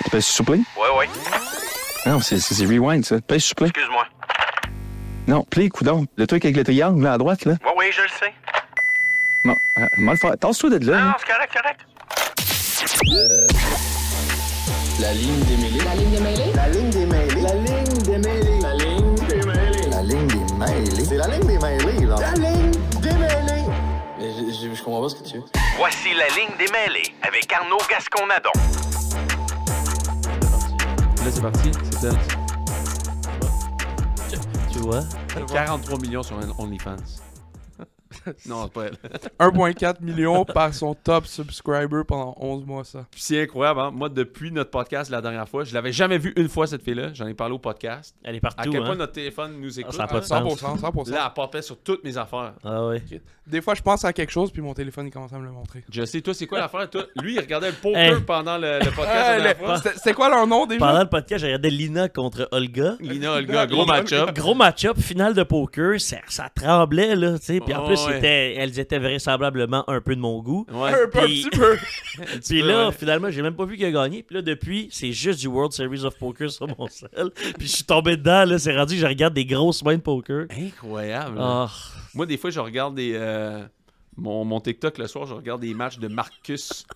Tu pèses sur play? Ouais. Non, c'est rewind, ça. Pèse sur play. Excuse-moi. Non, play, coudonc. Le truc avec le triangle, là, à droite, là. Oui, je le sais. Non, mal le faire. Tasse-toi de là. Non, là. c'est correct. La ligne des mêlés. La ligne des mêlés. La ligne des mêlés. La ligne des mêlés. La ligne des mêlés. La ligne des mêlés. C'est la ligne des mêlés, là. La ligne des mêlés. Mais je comprends pas ce que tu veux. Voici la ligne des mêlés avec Arnaud Gascon-Nadon. Là, c'est parti. C'est ça. Tu vois? 43 millions sur OnlyFans. Non, c'est pas elle. 1,4 million par son top subscriber pendant 11 mois, ça. Puis c'est incroyable, hein? Moi, depuis notre podcast la dernière fois, je l'avais jamais vu une fois, cette fille-là. J'en ai parlé au podcast. Elle est partout, À quel point hein? notre téléphone nous écoute. Ça a pas de sens. 100%. Là, elle popait sur toutes mes affaires. Ah oui. Des fois, je pense à quelque chose, puis mon téléphone, il commence à me le montrer. Je sais, toi, c'est quoi l'affaire? Toi, lui, il regardait le poker pendant le podcast la dernière fois. C'était quoi leur nom, déjà? Pendant le podcast, j'ai regardé Lina contre Olga. Lina, Olga, gros match-up. Gros match-up, finale de poker, ça tremblait, là, tu sais. Puis en Oh, plus, ouais. elles étaient vraisemblablement un peu de mon goût. Ouais. Un petit peu. Puis là, finalement, j'ai même pas vu qui a gagné. Puis là, depuis, c'est juste du World Series of Poker sur mon cell. Puis je suis tombé dedans, là. C'est rendu que je regarde des grosses mains de poker. Incroyable. Ah. Moi, des fois, je regarde mon TikTok le soir, je regarde des matchs de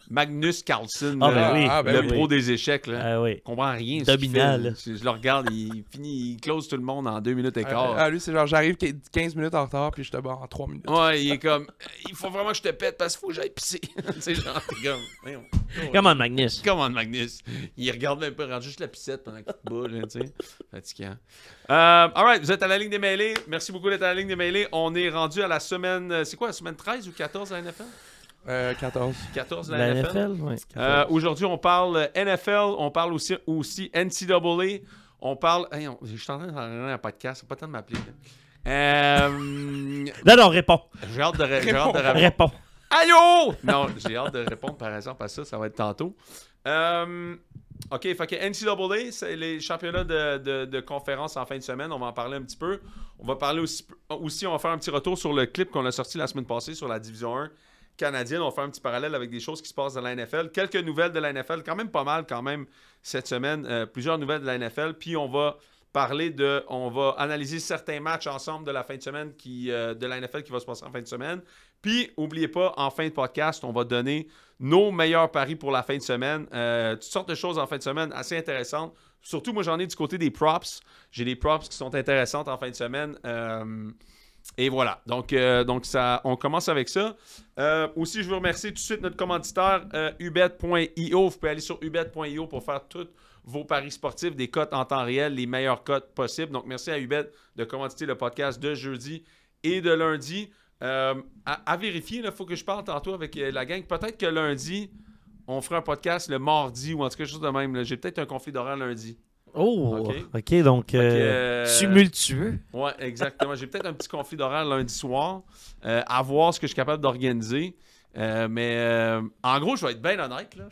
Magnus Carlsen, Ah, ben oui. le oui. pro des échecs. Là. Ah oui. Je comprends rien. ce Dominant, qu'il fait, là. Je le regarde, il close tout le monde en 2 minutes et quart. Ah, lui, c'est genre, j'arrive 15 minutes en retard, puis je te bats en 3 minutes. Ouais, il est comme, il faut vraiment que je te pète parce qu'il faut que j'aille pisser. Tu sais, genre, t'es comme, voyons. Come on, Magnus. Comment, Magnus? Il regarde même pas, rendu juste la pissette pendant qu'il te bat, là, tu sais. Fatigant. Alright, vous êtes à la ligne des mêlés. Merci beaucoup d'être à la ligne des mêlés. On est rendu à la semaine, c'est quoi, la semaine 13 ou 14 à la NFL? 14. 14 de la La NFL. NFL, oui. Aujourd'hui, on parle NFL, on parle aussi NCAA, on parle... Hey, je suis en train de faire un podcast, c'est pas le temps de m'appeler. Non, réponds. J'ai hâte de répondre. Réponds. Allô! Non, j'ai hâte de répondre par exemple à ça, ça va être tantôt. OK, fait que NCAA, c'est les championnats de conférence en fin de semaine. On va en parler un petit peu. On va parler aussi, on va faire un petit retour sur le clip qu'on a sorti la semaine passée sur la Division 1 canadienne. On va faire un petit parallèle avec des choses qui se passent dans la NFL. Quelques nouvelles de la NFL, quand même pas mal quand même cette semaine. Plusieurs nouvelles de la NFL. Puis on va analyser certains matchs ensemble de la fin de semaine de la NFL qui va se passer en fin de semaine. Puis, n'oubliez pas, en fin de podcast, on va donner nos meilleurs paris pour la fin de semaine. Toutes sortes de choses en fin de semaine assez intéressantes. Surtout, moi, j'en ai du côté des props. J'ai des props qui sont intéressantes en fin de semaine. Et voilà. Donc ça, on commence avec ça. Aussi, je veux remercier tout de suite notre commanditaire, ubet.io. Vous pouvez aller sur ubet.io pour faire toutes vos paris sportifs, des cotes en temps réel, les meilleures cotes possibles. Donc, merci à Ubet de commanditer le podcast de jeudi et de lundi. À vérifier, il faut que je parle tantôt avec la gang. Peut-être que lundi, on fera un podcast le mardi ou en tout cas quelque chose de même. J'ai peut-être un conflit d'horaire lundi. Oh, OK, donc tumultueux. Ouais, exactement. J'ai peut-être un petit conflit d'horaire lundi soir. À voir ce que je suis capable d'organiser. Mais en gros, je vais être bien honnête. Là.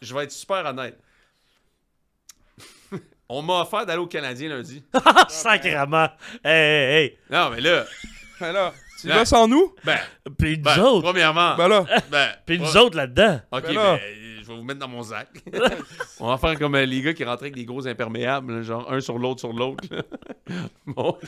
Je vais être super honnête. On m'a offert d'aller au Canadien lundi. Sacrément. Hey. Non, mais là... Ben là, tu vas sans nous? Puis nous autres. Premièrement... Ben là. Puis nous autres là-dedans. OK, Ben là. je vais vous mettre dans mon sac. On va faire comme les gars qui rentraient avec des gros imperméables, là, genre un sur l'autre. Là. Bon.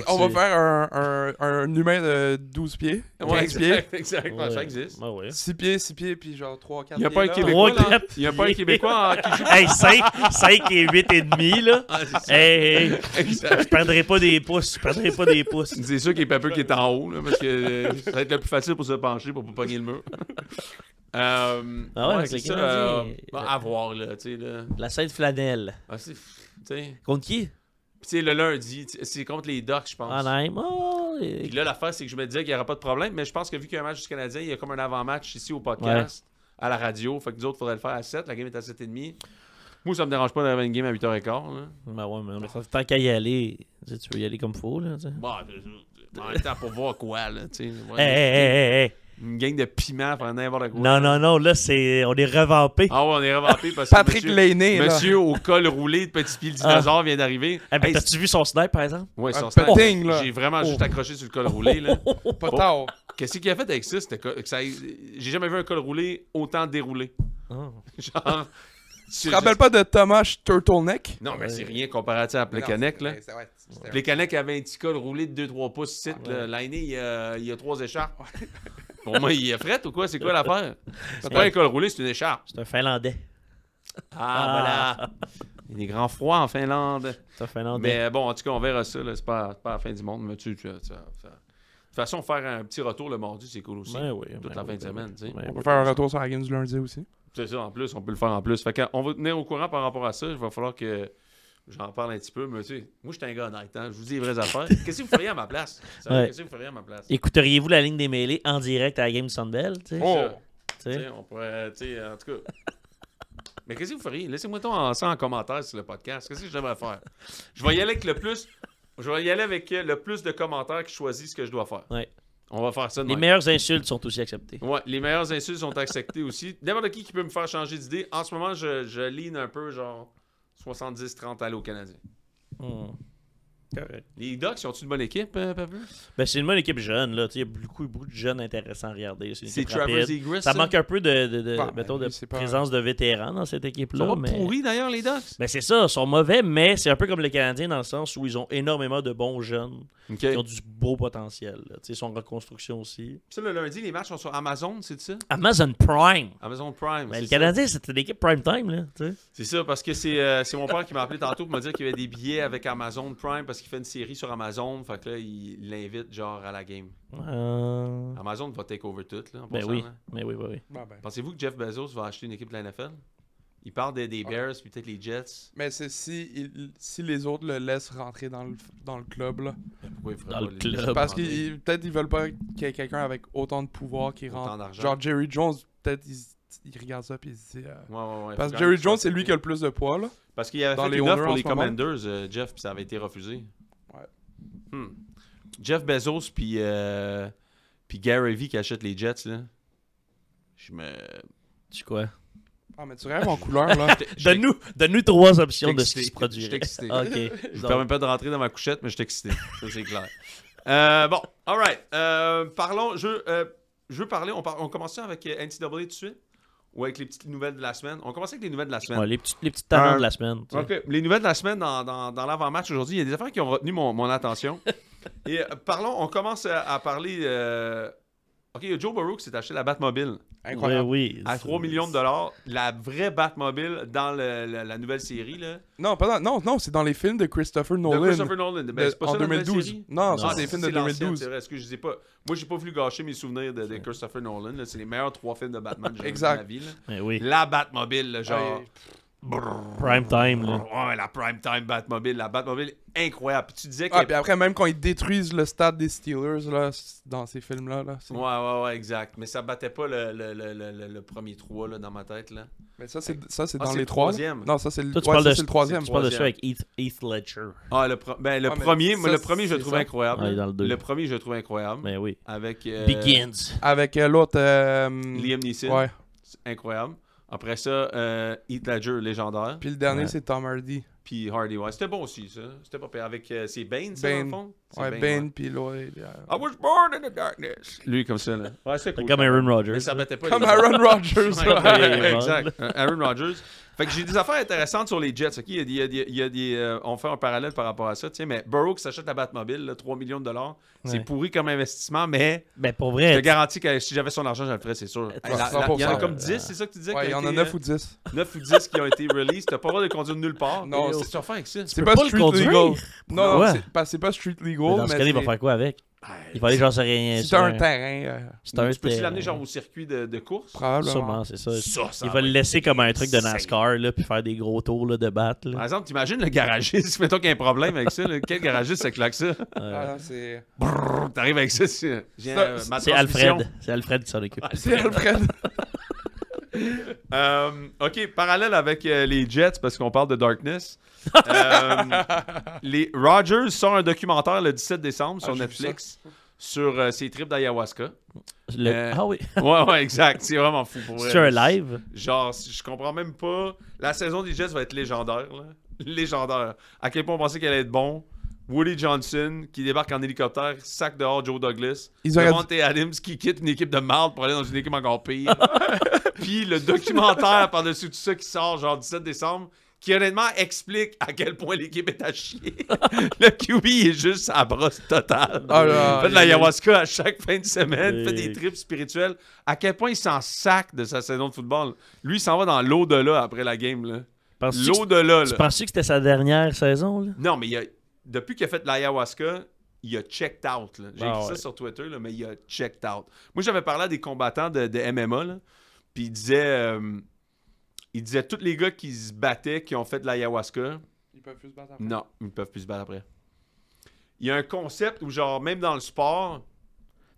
On va faire un humain de 12 pieds. 15 pieds. Exactement, ça existe. Ouais. 6 pieds, puis genre 3, 4 Il n'y a pieds. pas un là. Québécois, 3, là? 4 Il n'y a pas un Québécois qui joue... Hey, 5 et 8 et demi, là. Ah, c'est ça. Hey. Exact. Je prendrai pas des pouces. C'est sûr qu'il y a Pepper qui est en haut, là, parce que ça va être le plus facile pour se pencher pour pas pogner le mur. avec c'est le ça. Canadien. À voir, là, tu sais, là. La Sainte Flanelle. Ah, tu sais. Contre qui? Puis, tu sais, le lundi, c'est contre les Ducks, je pense. Anaheim. Puis là, l'affaire, c'est que je me disais qu'il n'y aurait pas de problème, mais je pense que vu qu'il y a un match du Canadien, il y a comme un avant-match ici au podcast, à la radio. Fait que nous autres, il faudrait le faire à 7. La game est à 7h30. Moi, ça me dérange pas d'avoir une game à 8h15. Là. Ben ouais, mais tant qu'à y aller, tu peux y aller comme faut, là. Tu sais. Bon, en même temps, pour voir quoi, là, tu sais. Hey. Une gang de piment pendant n'importe quoi. Non, là, on est revampé. Ah ouais, on est revampé parce que Patrick Lainé, là. monsieur au col roulé de petit pied le dinosaure vient d'arriver. Ben, t'as-tu vu son snipe, par exemple? Ouais, son Un putting, là. J'ai vraiment juste accroché sur le col roulé, là. Pas tard. Qu'est-ce qu'il a fait avec ça? J'ai jamais vu un col roulé autant déroulé. Oh. Genre, Tu te rappelles pas de Thomas Turtleneck? Non, mais c'est rien comparatif à Plekanec, là. Plekanec avait un petit col roulé de 2-3 pouces ici. L'année, il y a 3 écharpes. Pour moi, il est fret ou quoi? C'est quoi l'affaire? C'est pas un col roulé, c'est une écharpe. C'est un Finlandais. Ah, voilà. Il y a des grands froids en Finlande. C'est un Finlandais. Mais bon, en tout cas, on verra ça. C'est pas la fin du monde. Mais de toute façon, faire un petit retour le mardi, c'est cool aussi. Ben oui, toute la fin de semaine. Tu sais. On peut faire un retour sur la game du lundi aussi. C'est ça, en plus, on peut le faire en plus. Fait qu'on va tenir au courant par rapport à ça. Il va falloir que j'en parle un petit peu. Mais tu sais, moi, je suis un gars honnête. Hein? Je vous dis les vraies affaires. Qu'est-ce que vous feriez à ma place? Qu'est-ce que vous feriez à ma place? Écouteriez-vous la ligne des mêlées en direct à la game du Sunbelt? On pourrait, tu sais, en tout cas. Mais qu'est-ce que vous feriez? Laissez-moi ça en commentaire sur le podcast. Qu'est-ce que je devrais faire? Je vais y aller avec le plus. Je vais y aller avec le plus de commentaires qui choisissent ce que je dois faire. Ouais. On va faire ça de Les même. meilleures insultes sont aussi acceptées. Ouais, les meilleures insultes sont acceptées aussi. N'importe qui peut me faire changer d'idée. En ce moment, je lean un peu, genre 70-30 aller au Canadien. Correct. Les Ducks, ils ont-tu une bonne équipe, Papu? Ben, c'est une bonne équipe jeune. Là. Il y a beaucoup de jeunes intéressants à regarder. C'est une C'est équipe Trevor rapide. Zegras. Ça manque un peu de Ben, de c'est pas- présence de vétérans dans cette Ils équipe-là. sont pas mais... pourris d'ailleurs, les Ducks. Ben, c'est ça, ils sont mauvais, mais c'est un peu comme les Canadiens dans le sens où ils ont énormément de bons jeunes OK. qui ont du beau potentiel. Là. Ils sont en reconstruction aussi. Ça, le lundi, les matchs sont sur Amazon, c'est ça? Amazon Prime. Amazon Prime. Ben, c'est le ça. Canadien, c'était l'équipe Prime Time. Là, t'sais. C'est ça, parce que c'est mon père qui m'a appelé tantôt pour me dire qu'il y avait des billets avec Amazon Prime parce qu'il fait une série sur Amazon. Fait que là, il l'invite genre à la game. Amazon va take over tout, là, en Ben passant, oui, là. mais oui, oui, oui. Ben, ben. Pensez-vous que Jeff Bezos va acheter une équipe de la NFL? Il parle des Bears, puis peut-être les Jets. Mais c'est si les autres le laissent rentrer dans le club, là. Pourquoi il ferait Dans pas le les- club. Parce qu'ils peut-être ils veulent pas qu'il y ait quelqu'un avec autant de pouvoir qui Autant rentre. d'argent. Genre Jerry Jones, peut-être il regarde ça puis il se dit. Ouais, Parce faut que quand même Jerry Jones, que c'est lui qui a le plus de poids, là. Parce qu'il avait dans fait les une offre owners pour en les ce moment. Commanders, Jeff, puis ça avait été refusé. Ouais. Jeff Bezos, puis Gary Vee qui achète les Jets, là. Je me... Tu quoi? Ah, mais tu rêves en couleur, là. Donne-nous 3 options de ce excité. qui se produirait. J'étais excité. Ok. Je ne permets pas de rentrer dans ma couchette, mais je suis excité. Ça, c'est clair. Bon, alright. Parlons. Je veux parler. On commence avec NCAA tout de suite? Ou avec les petites nouvelles de la semaine? On commence avec les nouvelles de la semaine. Ouais, les petites talents de la semaine. tu sais. OK. Les nouvelles de la semaine dans l'avant-match aujourd'hui, il y a des affaires qui ont retenu mon attention. Et on commence à parler. OK, il y a Joe Burrow qui s'est acheté la Batmobile Incroyable. Oui. à 3 millions de dollars. La vraie Batmobile dans la nouvelle série. Là. Non, non, c'est dans les films de Christopher De Nolan. Christopher Nolan. Ben, c'est pas en ça, la nouvelle 2012. série? Non, ça, Ah, c'est les films de l'ancienne, 2012. c'est vrai. Est-ce que je sais pas? Moi, j'ai pas voulu gâcher mes souvenirs de Christopher Nolan. Là. C'est les meilleurs 3 films de Batman que j'ai vus Exact. dans ma vie. Là. Mais oui. La Batmobile, là, genre. Ouais. Prime time, là. Ouais, la prime time Batmobile. La Batmobile incroyable. Puis tu disais que. Ah, puis après, même quand ils détruisent le stade des Steelers, là, dans ces films-là, là. c'est- Ouais, exact. Mais ça battait pas le premier 3 là, dans ma tête. Là. Mais ça, c'est Ah, dans c'est les le 3. troisième. Non, ça, c'est le, Toi, tu ouais, parles ça, de- c'est le troisième. Tu parles de ça Troisième. avec Heath Ledger. Ah, le mais premier, ça, le premier, je le c'est trouve ça. incroyable. Ouais, dans le deux. Le premier, je le trouve incroyable. Mais oui. Avec Begins. Avec l'autre. Liam Neeson. Ouais. C'est incroyable. Après ça, Heath Ledger, légendaire. Puis le dernier, Ouais. c'est Tom Hardy. Puis Hardy, ouais. C'était bon aussi, ça. C'était pas pire. Avec, c'est Bane, ça, dans le Bane. fond? C'est Ouais, ouais. Ben, puis l'autre. I was born in the darkness. Lui, comme ça, là. Ouais, c'est cool. Comme Aaron Rodgers. Mais ça battait pas Comme les- Aaron Rodgers. Ouais, Ouais. exact. Aaron Rodgers. Fait que j'ai des affaires intéressantes sur les Jets. OK? Il y a des, on fait un parallèle par rapport à ça. Tiens, mais Burrow qui s'achète la Batmobile, là, 3 millions de dollars. C'est Ouais. pourri comme investissement, mais Ben, pour je te vrai. garantis que si j'avais son argent, je le ferais, c'est sûr. Il y en a 100%. comme 10, c'est ça que tu disais? Ouais, il y en a 9 ou 10. 9 ou 10 qui ont été released. T'as pas le droit de conduire nulle part. Non, Mais c'est- c'est tu vas faire avec ça. C'est peux pas pas le street conduire. legal. Non, Ouais. c'est pas street Mais legal. dans ce mais cas-là, il va c'est- faire quoi avec? Il va aller, j'en sais rien. C'est un terrain. C'est un Tu peux-tu terrain. l'amener genre au circuit de course? Probablement. Sûrement, c'est ça. Ça Il va le laisser comme un truc de NASCAR, là, puis faire des gros tours là, de batte. Par Là. exemple, t'imagines le garagiste, mettons qu'il y a un problème avec ça. Là. Quel garagiste se claque ça? Ah, c'est Brrr, t'arrives avec ça. Ma C'est transmission. Alfred. C'est Alfred qui s'en occupe. c'est Alfred. OK, parallèle avec les Jets, parce qu'on parle de Darkness. Les Rodgers sort un documentaire le 17 décembre sur j'ai vu Netflix sur ses trips d'ayahuasca. Ah oui. Ouais, exact. C'est vraiment fou pour vrai. C'est un live. Genre, je comprends même pas. La saison des Jets va être légendaire. Là. Légendaire. À quel point on pensait qu'elle allait être bon. Woody Johnson qui débarque en hélicoptère, sac dehors Joe Douglas. Ils auraient Devontae Adams qui quitte une équipe de marde pour aller dans une équipe encore pire. Puis le documentaire par-dessus tout ça qui sort genre 17 décembre, qui honnêtement explique à quel point l'équipe est à chier. Le QB est juste à brosse totale. Fait de l'ayahuasca à chaque fin de semaine, fait des trips spirituels. À quel point il s'en sac de sa saison de football. Lui, il s'en va dans l'au-delà après la game. Là. L'au-delà. Tu penses que c'était sa dernière saison? Là? Non, mais depuis qu'il a fait de l'ayahuasca, il a checked out. J'ai écrit ça sur Twitter, là, mais il a checked out. Moi, j'avais parlé à des combattants de MMA, là, puis il disait tous les gars qui se battaient, qui ont fait de l'ayahuasca... Ils peuvent plus se battre après? Non, ils ne peuvent plus se battre après. Il y a un concept où, genre, même dans le sport...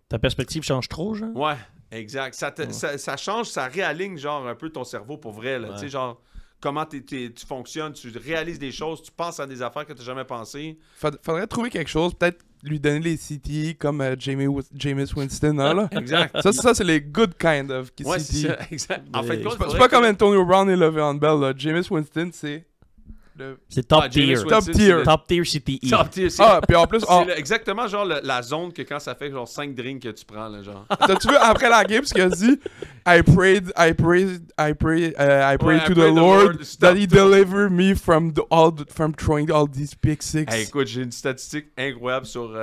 Ta perspective change trop, genre? Ouais, exact. Ça change, ça réaligne, genre, un peu ton cerveau pour vrai, là. Tu sais, genre... Comment tu fonctionnes, tu réalises des choses, tu penses à des affaires que tu n'as jamais pensé. Faudrait trouver quelque chose, peut-être lui donner les CTE comme Jameis Winston. Hein, là. Exact. Ça c'est les good kind of CTE. Ouais, c'est ça, exact. En fait, c'est pas comme Antonio Brown et Le'Veon Bell. Là. Jameis Winston, c'est... C'est top tier. Top tier. Top tier CTE. Top tier, puis en plus... c'est exactement genre la zone que quand ça fait genre 5 drinks que tu prends, là, genre. T'as-tu vu après la game ce qu'il a dit? I pray to the Lord that he deliver me from throwing all these pick six. Hey, écoute, j'ai une statistique incroyable sur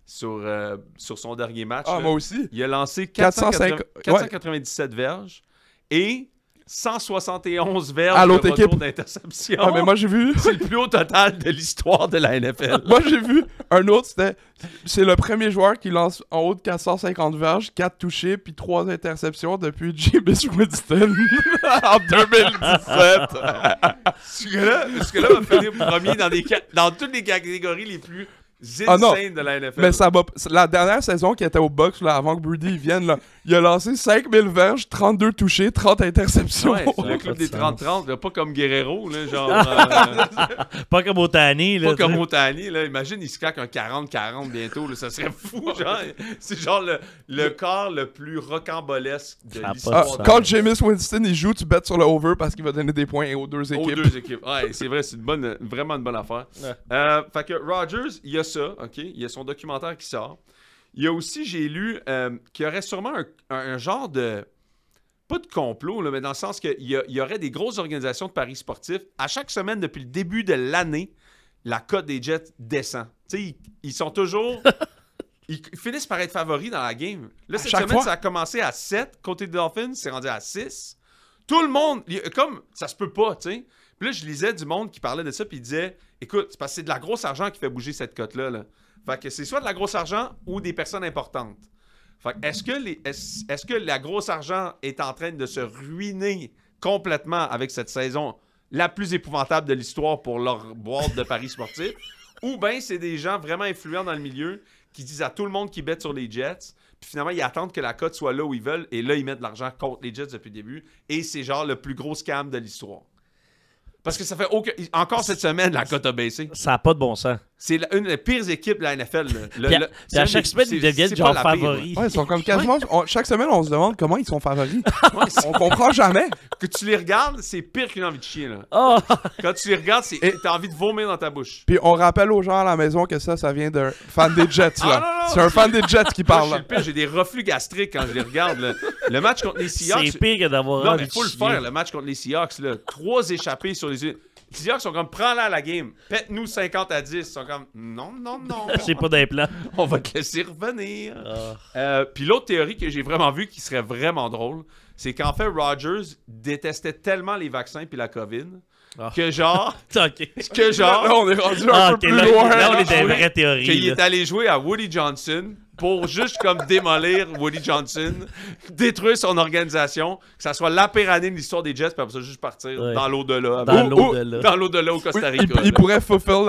son dernier match. Ah, moi aussi. Il a lancé 497 verges et 171 verges à l'autre de retour équipe d'interception. Ah, mais moi j'ai vu. C'est le plus haut total de l'histoire de la NFL. Moi j'ai vu un autre, c'est le premier joueur qui lance en haut de 450 verges, 4 touchés, puis 3 interceptions depuis Jameis Winston en 2017. Ce que-là va finir premier dans toutes les catégories les plus insane de la NFL. Mais la dernière saison qui était au box là, avant que Brady vienne, là, il a lancé 5000 verges, 32 touchés, 30 interceptions. Ouais, c'est le club des 30-30, là, pas comme Guerrero, là, genre... pas comme Otani. Là, pas comme Otani, là. Imagine, il se claque un 40-40 bientôt, là, ça serait fou, genre. C'est genre le corps le plus rocambolesque de l'histoire. Quand Jameis Winston, il joue, tu bets sur le over parce qu'il va donner des points aux deux équipes. Aux deux équipes. Ouais, c'est vrai, c'est vraiment une bonne affaire. Ouais. Fait que Rodgers, il y a ça, OK? Il y a son documentaire qui sort. Il y a aussi, j'ai lu, qu'il y aurait sûrement un genre de... Pas de complot, là, mais dans le sens qu'il y aurait des grosses organisations de paris sportifs. À chaque semaine, depuis le début de l'année, la cote des Jets descend. Tu sais, ils sont toujours... ils finissent par être favoris dans la game. Là, cette semaine, ça a commencé à 7 côté des Dolphins, c'est rendu à 6. Tout le monde... Comme, ça se peut pas, tu sais. Puis là, je lisais du monde qui parlait de ça, puis il disait, écoute, c'est parce que c'est de la grosse argent qui fait bouger cette cote-là, là. Fait que c'est soit de la grosse argent ou des personnes importantes. Fait que est-ce que la grosse argent est en train de se ruiner complètement avec cette saison la plus épouvantable de l'histoire pour leur boîte de paris sportifs? Ou bien c'est des gens vraiment influents dans le milieu qui disent à tout le monde qui bête sur les Jets, puis finalement ils attendent que la cote soit là où ils veulent, et là ils mettent de l'argent contre les Jets depuis le début, et c'est genre le plus gros scam de l'histoire. Parce que ça fait aucun... Encore cette semaine, la cote a baissé. Ça n'a pas de bon sens. C'est une des pires équipes de la NFL. À chaque semaine, ils deviennent genre favoris. Ouais, ils sont comme quasiment... chaque semaine, on se demande comment ils sont favoris. On comprend jamais. Que tu les regardes, c'est pire qu'une envie de chier. Là. Oh. Quand tu les regardes, t'as envie de vomir dans ta bouche. Puis on rappelle aux gens à la maison que ça vient d'un fan des Jets. Là. Non, c'est un fan des Jets qui parle. Moi, pire, j'ai des reflux gastriques quand je les regarde. Là. Le match contre les Seahawks... C'est pire que d'avoir... Non, mais il faut le faire, le match contre les Seahawks. Là. 3 échappés sur les... Les Seahawks sont comme, prends-la à la game. Pète-nous 50-10. Ils sont comme, non. C'est pas d'implant. On va te laisser revenir. Puis l'autre théorie que j'ai vraiment vue qui serait vraiment drôle, c'est qu'en fait, Rodgers détestait tellement les vaccins puis la COVID que genre... Là, on est rendu un peu plus loin. Là, on est dans les vraies théories. Qu'il est allé jouer à Woody Johnson pour juste comme démolir Woody Johnson, détruire son organisation, que ça soit la pire année de l'histoire des Jets, puis après ça, juste partir dans l'au-delà. Dans l'au-delà au Costa Rica. Il pourrait fulfill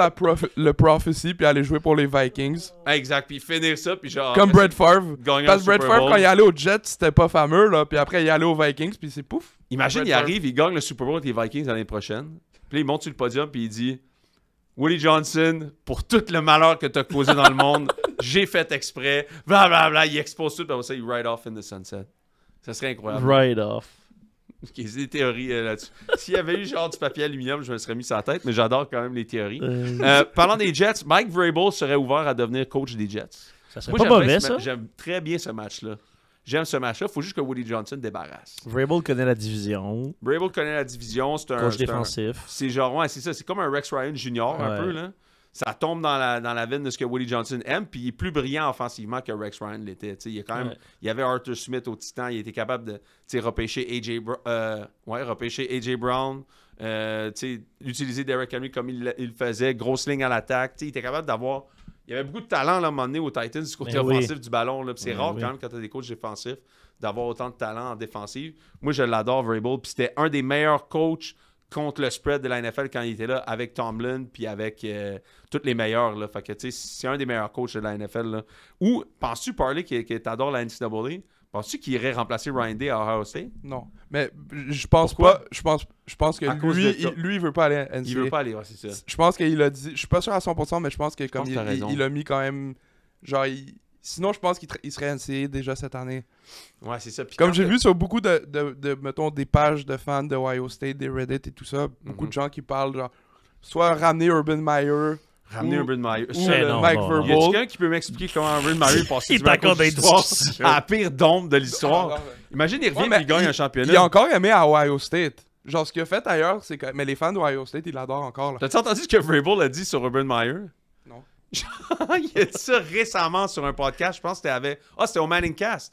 le prophecy puis aller jouer pour les Vikings. Exact, puis finir ça, puis genre... Comme Brett Favre. Parce que Brett Favre, quand il est allé aux Jets, c'était pas fameux, là, puis après, il est allé aux Vikings, puis c'est pouf. Imagine, il arrive, il gagne le Super Bowl avec les Vikings l'année prochaine, puis là, il monte sur le podium, puis il dit... Woody Johnson, pour tout le malheur que t'as causé dans le monde, j'ai fait exprès, blablabla, il expose tout, puis après ça, il ride off in the sunset. Ça serait incroyable. Ride off. Ok, c'est des théories là-dessus. S'il y avait eu genre du papier aluminium, je me serais mis sur la tête, mais j'adore quand même les théories. Parlant des Jets, Mike Vrabel serait ouvert à devenir coach des Jets. Ça serait pas mauvais, ça? J'aime très bien ce match-là. J'aime ce match-là. Il faut juste que Woody Johnson débarrasse. Vrabel connaît la division. Vrabel connaît la division. C'est un Coach défensif. C'est genre, ouais, c'est ça. C'est comme un Rex Ryan Jr. un peu, là. Ça tombe dans la veine de ce que Woody Johnson aime, puis il est plus brillant offensivement que Rex Ryan l'était. Il y a quand même, il y avait Arthur Smith au Titan, il était capable de repêcher AJ Brown, utiliser Derrick Henry comme il le faisait, grosse ligne à l'attaque. Il était capable d'avoir. Il y avait beaucoup de talent là, à un moment donné aux Titans du côté offensif du ballon. Là, c'est rare quand même quand tu as des coachs défensifs d'avoir autant de talent en défensive. Moi, je l'adore, Vrabel, puis c'était un des meilleurs coachs contre le spread de la NFL quand il était là avec Tomlin puis avec tous les meilleurs. Là. Fait que, c'est un des meilleurs coachs de la NFL. Là. Ou, penses-tu, Parley, que t'adores la NCAA, penses-tu qu'il irait remplacer Ryan Day à Ohio State? Non. Mais je pense Pourquoi? pas. Je pense que À cause de lui, il veut pas aller à NCAA. Il veut pas aller, ouais, c'est ça. Je pense qu'il a dit. Je suis pas sûr à 100%, mais je pense que comme t'as raison. il a mis quand même. Genre, sinon, je pense qu'il serait NCAA déjà cette année. Ouais, c'est ça. Puis Comme j'ai vu sur beaucoup mettons, des pages de fans de Ohio State, des Reddit et tout ça, beaucoup de gens qui parlent, genre, soit ramener Urban Meyer. Ramener Urban Meyer. Ou Mike Vrabel. Y a quelqu'un qui peut m'expliquer comment Urban Meyer est passé Il du est encore dans les l'histoire discussions. à la pire dombe de l'histoire? Ah, Imagine, il revient mais et il gagne un championnat. Il a encore aimé à Ohio State. Genre, ce qu'il a fait ailleurs, c'est que. Mais les fans d'Ohio State, ils l'adorent encore. Là. T'as-tu entendu ce que Vrabel a dit sur Urban Meyer? Non. Il a dit ça récemment sur un podcast. Je pense que c'était au Manning Cast.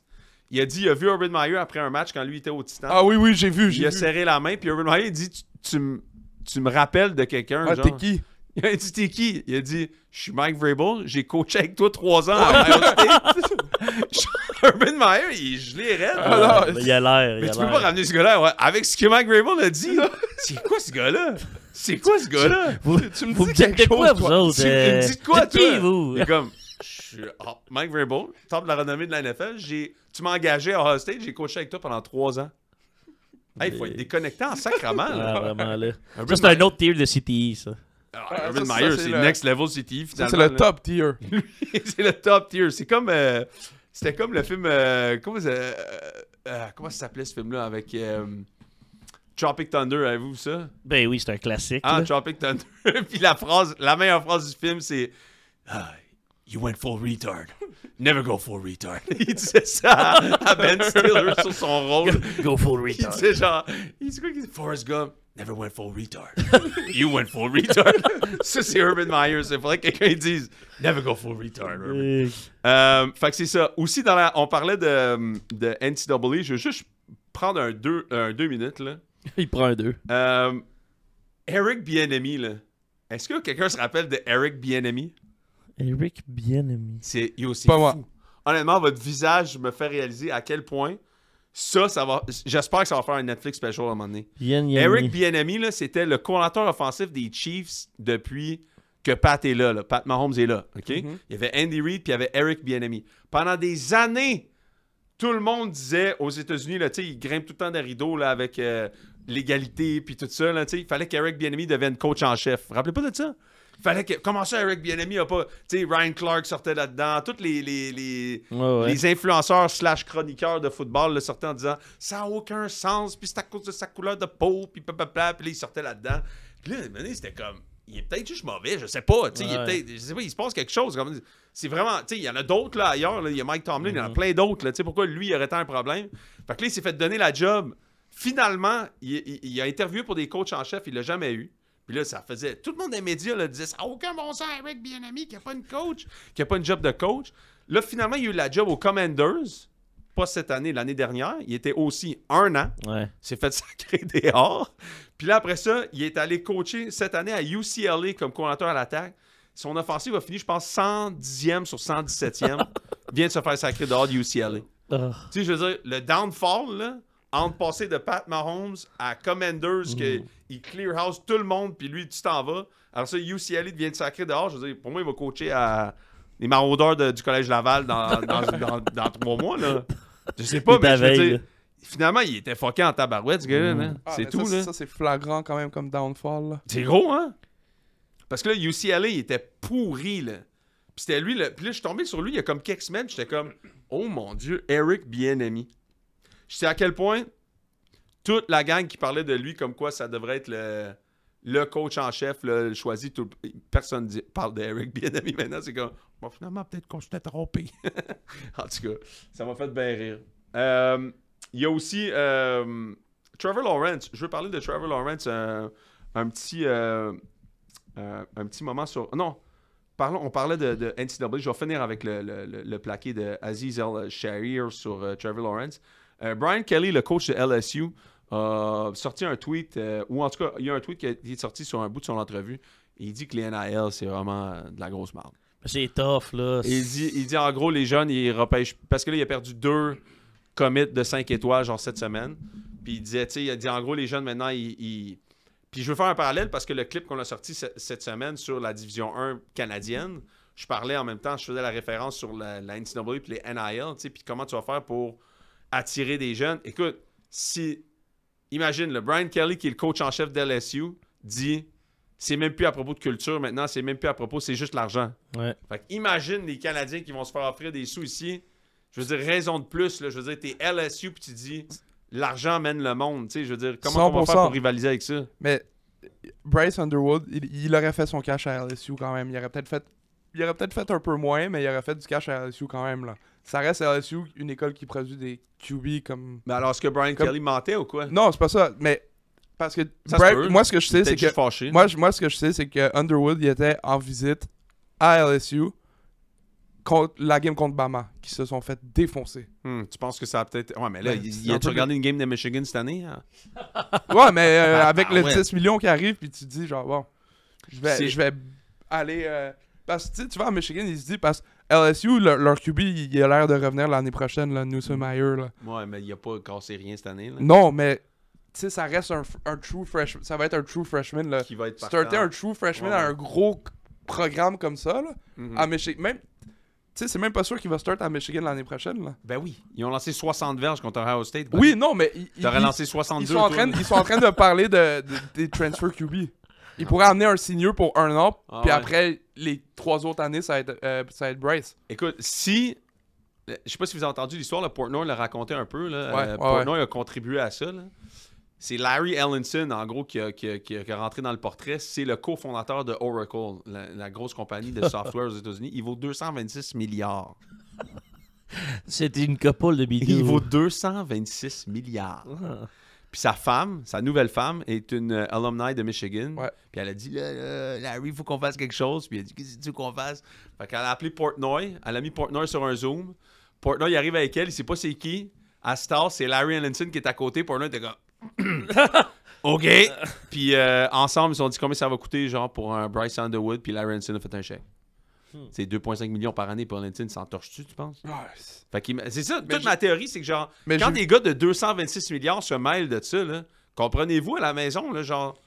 Il a dit, il a vu Urban Meyer après un match quand lui était au Titan. Ah oui, j'ai vu. Il a serré la main, puis Urban Meyer dit, tu me rappelles de quelqu'un. Ah, genre. t'es qui? Il a dit, t'es qui? Il a dit, je suis Mike Vrabel, j'ai coaché avec toi 3 ans à Ohio State. Urban Meyer, il est gelé raide. Ah, non, Il a l'air. Mais tu peux pas ramener ce gars-là. Ouais. Avec ce que Mike Vrabel a dit, c'est quoi ce gars-là? C'est quoi ce gars-là? tu me Vous dis me quelque dites quoi, chose, vous toi? autres? Tu me dis de quoi, Qui, toi? vous? Il est comme, Mike Vrabel, top de la renommée de la NFL, tu m'as engagé à Ohio State, j'ai coaché avec toi pendant 3 ans. Hey, il faut être déconnecté en sacrament. Ah, vraiment, là. Urban Ça, c'est un autre tier de CTI, ça. Urban ça, Meyer, c'est c'est le- next level CTI, Ça, finalement. c'est le là. top tier. C'est le top tier. C'est comme... c'était comme le film... comment ça s'appelait ce film-là avec... Tropic Thunder, avez-vous vu ça? Ben oui, c'est un classique. Ah, là. Tropic Thunder. Puis la meilleure phrase du film, c'est You went full retard. Never go full retard. Il disait ça à Ben Stiller sur son rôle. Go full Il retard. disait genre, il dit quoi qu'il dit? Forrest Gump, never went full retard. You went full retard. Ça, c'est Urban Meyer. Il faudrait que quelqu'un dise, never go full retard. Urban. Fait que c'est ça. Aussi, on parlait de NCAA. Je veux juste prendre un 2 minutes, là. Il prend un 2. Eric Bieniemy, là. Est-ce que quelqu'un se rappelle de Eric Bieniemy? Eric Bieniemy. C'est aussi Pas fou. moi. Honnêtement, votre visage me fait réaliser à quel point ça va... J'espère que ça va faire un Netflix special à un moment donné. Eric Bieniemy, là, c'était le coordinateur offensif des Chiefs depuis que Pat est là. Pat Mahomes est là. OK? Il y avait Andy Reid puis il y avait Eric Bieniemy. Pendant des années, tout le monde disait aux États-Unis, là, ils grimpent tout le temps des rideaux là, avec l'égalité puis tout ça. Là, il fallait qu'Eric Bieniemy devienne coach en chef. Vous vous rappelez pas de ça? Il fallait que... Comment ça, Eric Bieniemy a pas... Tu sais, Ryan Clark sortait là-dedans. Tous les influenceurs / chroniqueurs de football là, sortaient en disant « Ça n'a aucun sens, puis c'est à cause de sa couleur de peau, puis blablabla. » Puis là, ils sortaient là-dedans. Puis là, à un moment donné, c'était comme... Il est peut-être juste mauvais, je sais pas. Tu sais, il est peut-être... Je sais pas, il se passe quelque chose. Comme... C'est vraiment... Tu sais, il y en a d'autres là ailleurs. Là. Il y a Mike Tomlin, il y en a plein d'autres. Tu sais, pourquoi lui, il aurait tant un problème? Fait que là, il s'est fait donner la job. Finalement, il a interviewé pour des coachs en chef, il l'a jamais eu. Puis là, ça faisait... Tout le monde des médias là, disait « Ça n'a aucun bon sens, Eric Bieniemy, qui n'a pas une coach, qui n'a pas une job de coach. » Là, finalement, il a eu la job aux Commanders. Pas cette année, l'année dernière. Il était aussi 1 an. Ouais. S'est fait sacrer dehors. Puis là, après ça, il est allé coacher cette année à UCLA comme coordinateur à l'attaque. Son offensive a fini, je pense, 110e sur 117e. Il vient de se faire sacrer dehors de UCLA. Tu sais, je veux dire, le downfall, là, entre passer de Pat Mahomes à Commanders, qu'il clear house tout le monde, puis lui, tu t'en vas. Alors ça, UCLA vient de sacrer dehors. Je veux dire, pour moi, il va coacher à les maraudeurs du Collège Laval dans 3 mois, là. Je sais pas, mais je veux dire, finalement, il était fucké en tabarouette, ce gars-là. Hein? C'est tout, là. Ça, c'est flagrant quand même comme downfall. Là. C'est gros, hein? Parce que là, UCLA, il était pourri, là. Puis c'était lui, là. Puis là, je suis tombé sur lui il y a comme quelques semaines. J'étais comme, oh mon Dieu, Eric Bieniemy. Je sais à quel point toute la gang qui parlait de lui comme quoi ça devrait être le coach en chef, là, le choisi. Personne parle d'Eric Bieniemy maintenant. C'est comme, bon, finalement, peut-être qu'on s'était trompé. En tout cas, ça m'a fait bien rire. Il y a aussi Trevor Lawrence. Je veux parler de Trevor Lawrence un petit moment sur... Non, on parlait de NCAA. Je vais finir avec le plaqué de Aziz El-Shahir sur Trevor Lawrence. Brian Kelly, le coach de LSU, a sorti un tweet, ou en tout cas, il y a un tweet qui est sorti sur un bout de son entrevue. Il dit que les NIL, c'est vraiment de la grosse merde. C'est tough, là. Il dit en gros, les jeunes, ils repêchent... Parce que là, il a perdu 2 commits de 5 étoiles, genre cette semaine. Puis il disait, tu sais, il a dit en gros, les jeunes, maintenant, Puis je veux faire un parallèle parce que le clip qu'on a sorti cette semaine sur la Division 1 canadienne, je parlais en même temps, je faisais la référence sur la NCAA puis les NIL, tu sais, puis comment tu vas faire pour attirer des jeunes. Écoute, imagine, le Brian Kelly, qui est le coach en chef de LSU, dit... C'est même plus à propos de culture maintenant, c'est même plus à propos, c'est juste l'argent. Ouais. Fait que imagine les Canadiens qui vont se faire offrir des sous ici. Je veux dire, raison de plus, là, je veux dire, t'es LSU puis tu dis l'argent mène le monde, tu sais, je veux dire, comment on va faire pour rivaliser avec ça? Mais Bryce Underwood, il aurait fait son cash à LSU quand même. Il aurait peut-être fait un peu moins, mais il aurait fait du cash à LSU quand même, là. Ça reste LSU, une école qui produit des QB comme... Mais alors, est-ce que Brian Kelly mentait ou quoi? Non, c'est pas ça, mais... Parce que moi, ce que je sais, c'est que... Fâché, moi, ce que je sais, c'est que Underwood, il était en visite à LSU contre la game contre Bama, qui se sont fait défoncer. Tu penses que ça a peut-être... Ouais, mais là, il a-tu regardé une game de Michigan cette année? Hein? Ouais, mais avec les 10 millions qui arrivent, puis tu te dis, genre, bon, je vais aller... parce que tu vas à Michigan, il se dit, parce que LSU, leur QB, il a l'air de revenir l'année prochaine, là, Newsom Meyer, là. Ouais, mais il a pas cassé rien cette année, là. Non, mais... Tu sais, ça reste un true freshman. Ça va être un true freshman, là. Qui va être starter un true freshman à un gros programme comme ça, là. À Michigan. Même... Tu sais, c'est même pas sûr qu'il va start à Michigan l'année prochaine, là. Ben oui. Ils ont lancé 60 verges contre Ohio State. Ben. Oui, non, mais... T'aurais lancé 62. Ils sont en train de parler des transfer QB. Ils pourraient amener un senior pour 1 an, puis après, les 3 autres années, ça va être Bryce. Écoute, si... Je sais pas si vous avez entendu l'histoire, là, Portnoy l'a raconté un peu, là. Ouais, Portnoy a contribué à ça, là. C'est Larry Ellenson, en gros, qui est rentré dans le portrait. C'est le cofondateur de Oracle, la grosse compagnie de software aux États-Unis. Il vaut 226 milliards. C'était une couple de bidou. Il vaut 226 milliards. Puis sa femme, sa nouvelle femme, est une alumni de Michigan. Ouais. Puis elle a dit, là, Larry, il faut qu'on fasse quelque chose. Puis elle a dit, qu'est-ce que tu veux qu'on fasse? Fait qu'elle a appelé Portnoy. Elle a mis Portnoy sur un Zoom. Portnoy, il arrive avec elle. Il sait pas c'est qui. À Star, c'est Larry Ellenson qui est à côté. Portnoy était comme... OK. Puis ensemble, ils se sont dit combien ça va coûter, genre, pour un Bryce Underwood. Puis Larry Ellenson a fait un chèque. C'est 2,5 millions par année pour Ellenson. Ça torche-tu, tu penses? Fait que c'est ça. Toute ma théorie, c'est que, genre, quand des gars de 226 milliards se mêlent de ça, là, comprenez-vous à la maison, là, genre,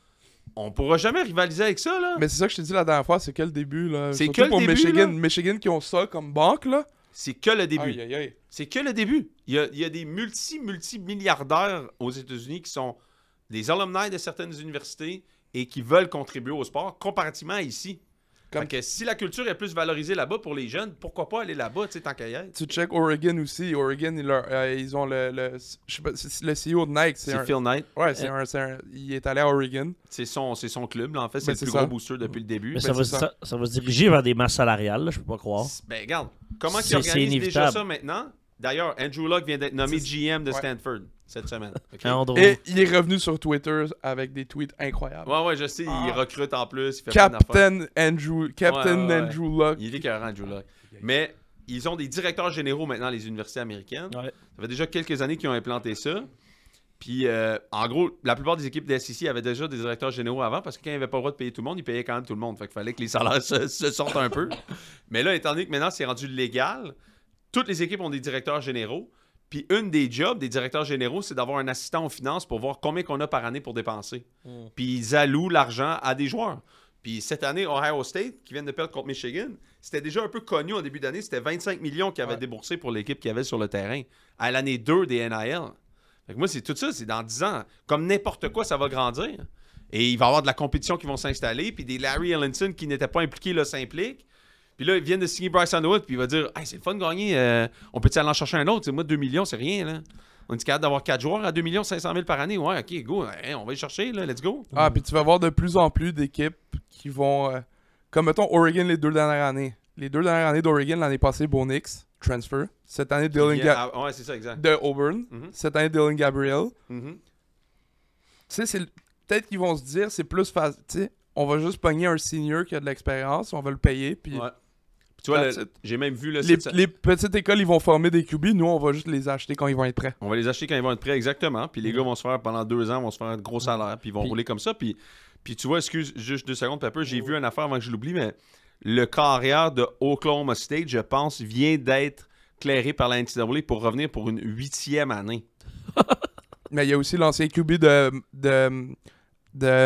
on pourra jamais rivaliser avec ça, là. Mais c'est ça que je t'ai dit la dernière fois, c'est que le début, là. C'est surtout que le pour début, Michigan. là. Michigan qui ont ça comme banque, là. C'est que le début. Aïe, aïe, aïe. C'est que le début. Il y a des multi-milliardaires aux États-Unis qui sont des alumni de certaines universités et qui veulent contribuer au sport, comparativement à ici. Fait que si la culture est plus valorisée là-bas pour les jeunes, pourquoi pas aller là-bas, tu sais, tant qu'à y être? Tu check Oregon aussi. Oregon, ils ont le je sais pas, le CEO de Nike. C'est Phil Knight. Ouais, il est allé à Oregon. C'est son club, là, en fait. C'est le plus ça. gros booster depuis le début. Mais ça va se diriger vers des masses salariales, là, je peux pas croire. Ben, regarde, comment ils organisent déjà ça maintenant? D'ailleurs, Andrew Luck vient d'être nommé GM de Stanford cette semaine. Okay? Et il est revenu sur Twitter avec des tweets incroyables. Ouais, je sais, il recrute en plus. Il fait Captain Andrew Luck. Il est écœurant, Andrew Luck. Mais ils ont des directeurs généraux maintenant, les universités américaines. Ouais. Ça fait déjà quelques années qu'ils ont implanté ça. Puis, en gros, la plupart des équipes de SEC avaient déjà des directeurs généraux avant parce que quand ils n'avaient pas le droit de payer tout le monde, ils payaient quand même tout le monde. Fait qu'il fallait que les salaires se sortent un peu. Mais là, étant donné que maintenant, c'est rendu légal, toutes les équipes ont des directeurs généraux. Puis une des jobs des directeurs généraux, c'est d'avoir un assistant aux finances pour voir combien qu'on a par année pour dépenser. Puis ils allouent l'argent à des joueurs. Puis cette année, Ohio State, qui vient de perdre contre Michigan, c'était déjà un peu connu en début d'année. C'était 25 millions qu'ils avaient déboursé pour l'équipe qu'il y avait sur le terrain. À l'année 2 des NIL. Fait que moi, c'est tout ça. C'est dans 10 ans. Comme n'importe quoi, ça va grandir. Et il va y avoir de la compétition qui vont s'installer. Puis des Larry Ellenson qui n'étaient pas impliqués, là, s'impliquent. Puis là, ils viennent de signer Bryce Underwood, puis il va dire « Hey, c'est le fun de gagner, on peut-tu aller en chercher un autre? T'sais, moi, 2 millions, c'est rien, là. On est capable d'avoir 4 joueurs à 2 500 000 par année. Ouais, OK, go, on va y chercher, là, let's go. » Ah, puis tu vas voir de plus en plus d'équipes qui vont... comme, mettons, Oregon les 2 dernières années. Les 2 dernières années d'Oregon, l'année passée, Bo Nix. transfer. Cette année, Dylan Gabriel. Ouais, c'est ça, exact. De Auburn. Cette année, Dylan Gabriel. Mhm. Tu sais, peut-être qu'ils vont se dire, c'est plus facile. Tu sais, on va juste pogner un senior qui a de l'expérience, on va le payer. Puis Ouais. Tu vois, j'ai même vu... Là, les petites écoles, ils vont former des QB. Nous, on va juste les acheter quand ils vont être prêts. On va les acheter quand ils vont être prêts, exactement. Puis les gars vont se faire, pendant 2 ans, vont se faire un gros salaire. Puis ils vont rouler comme ça. Puis tu vois, excuse juste 2 secondes, Pepper, j'ai vu une affaire avant que je l'oublie, mais le carrière de Oklahoma State, je pense, vient d'être clairé par la NCAA pour revenir pour une 8e année. Mais il y a aussi l'ancien QB de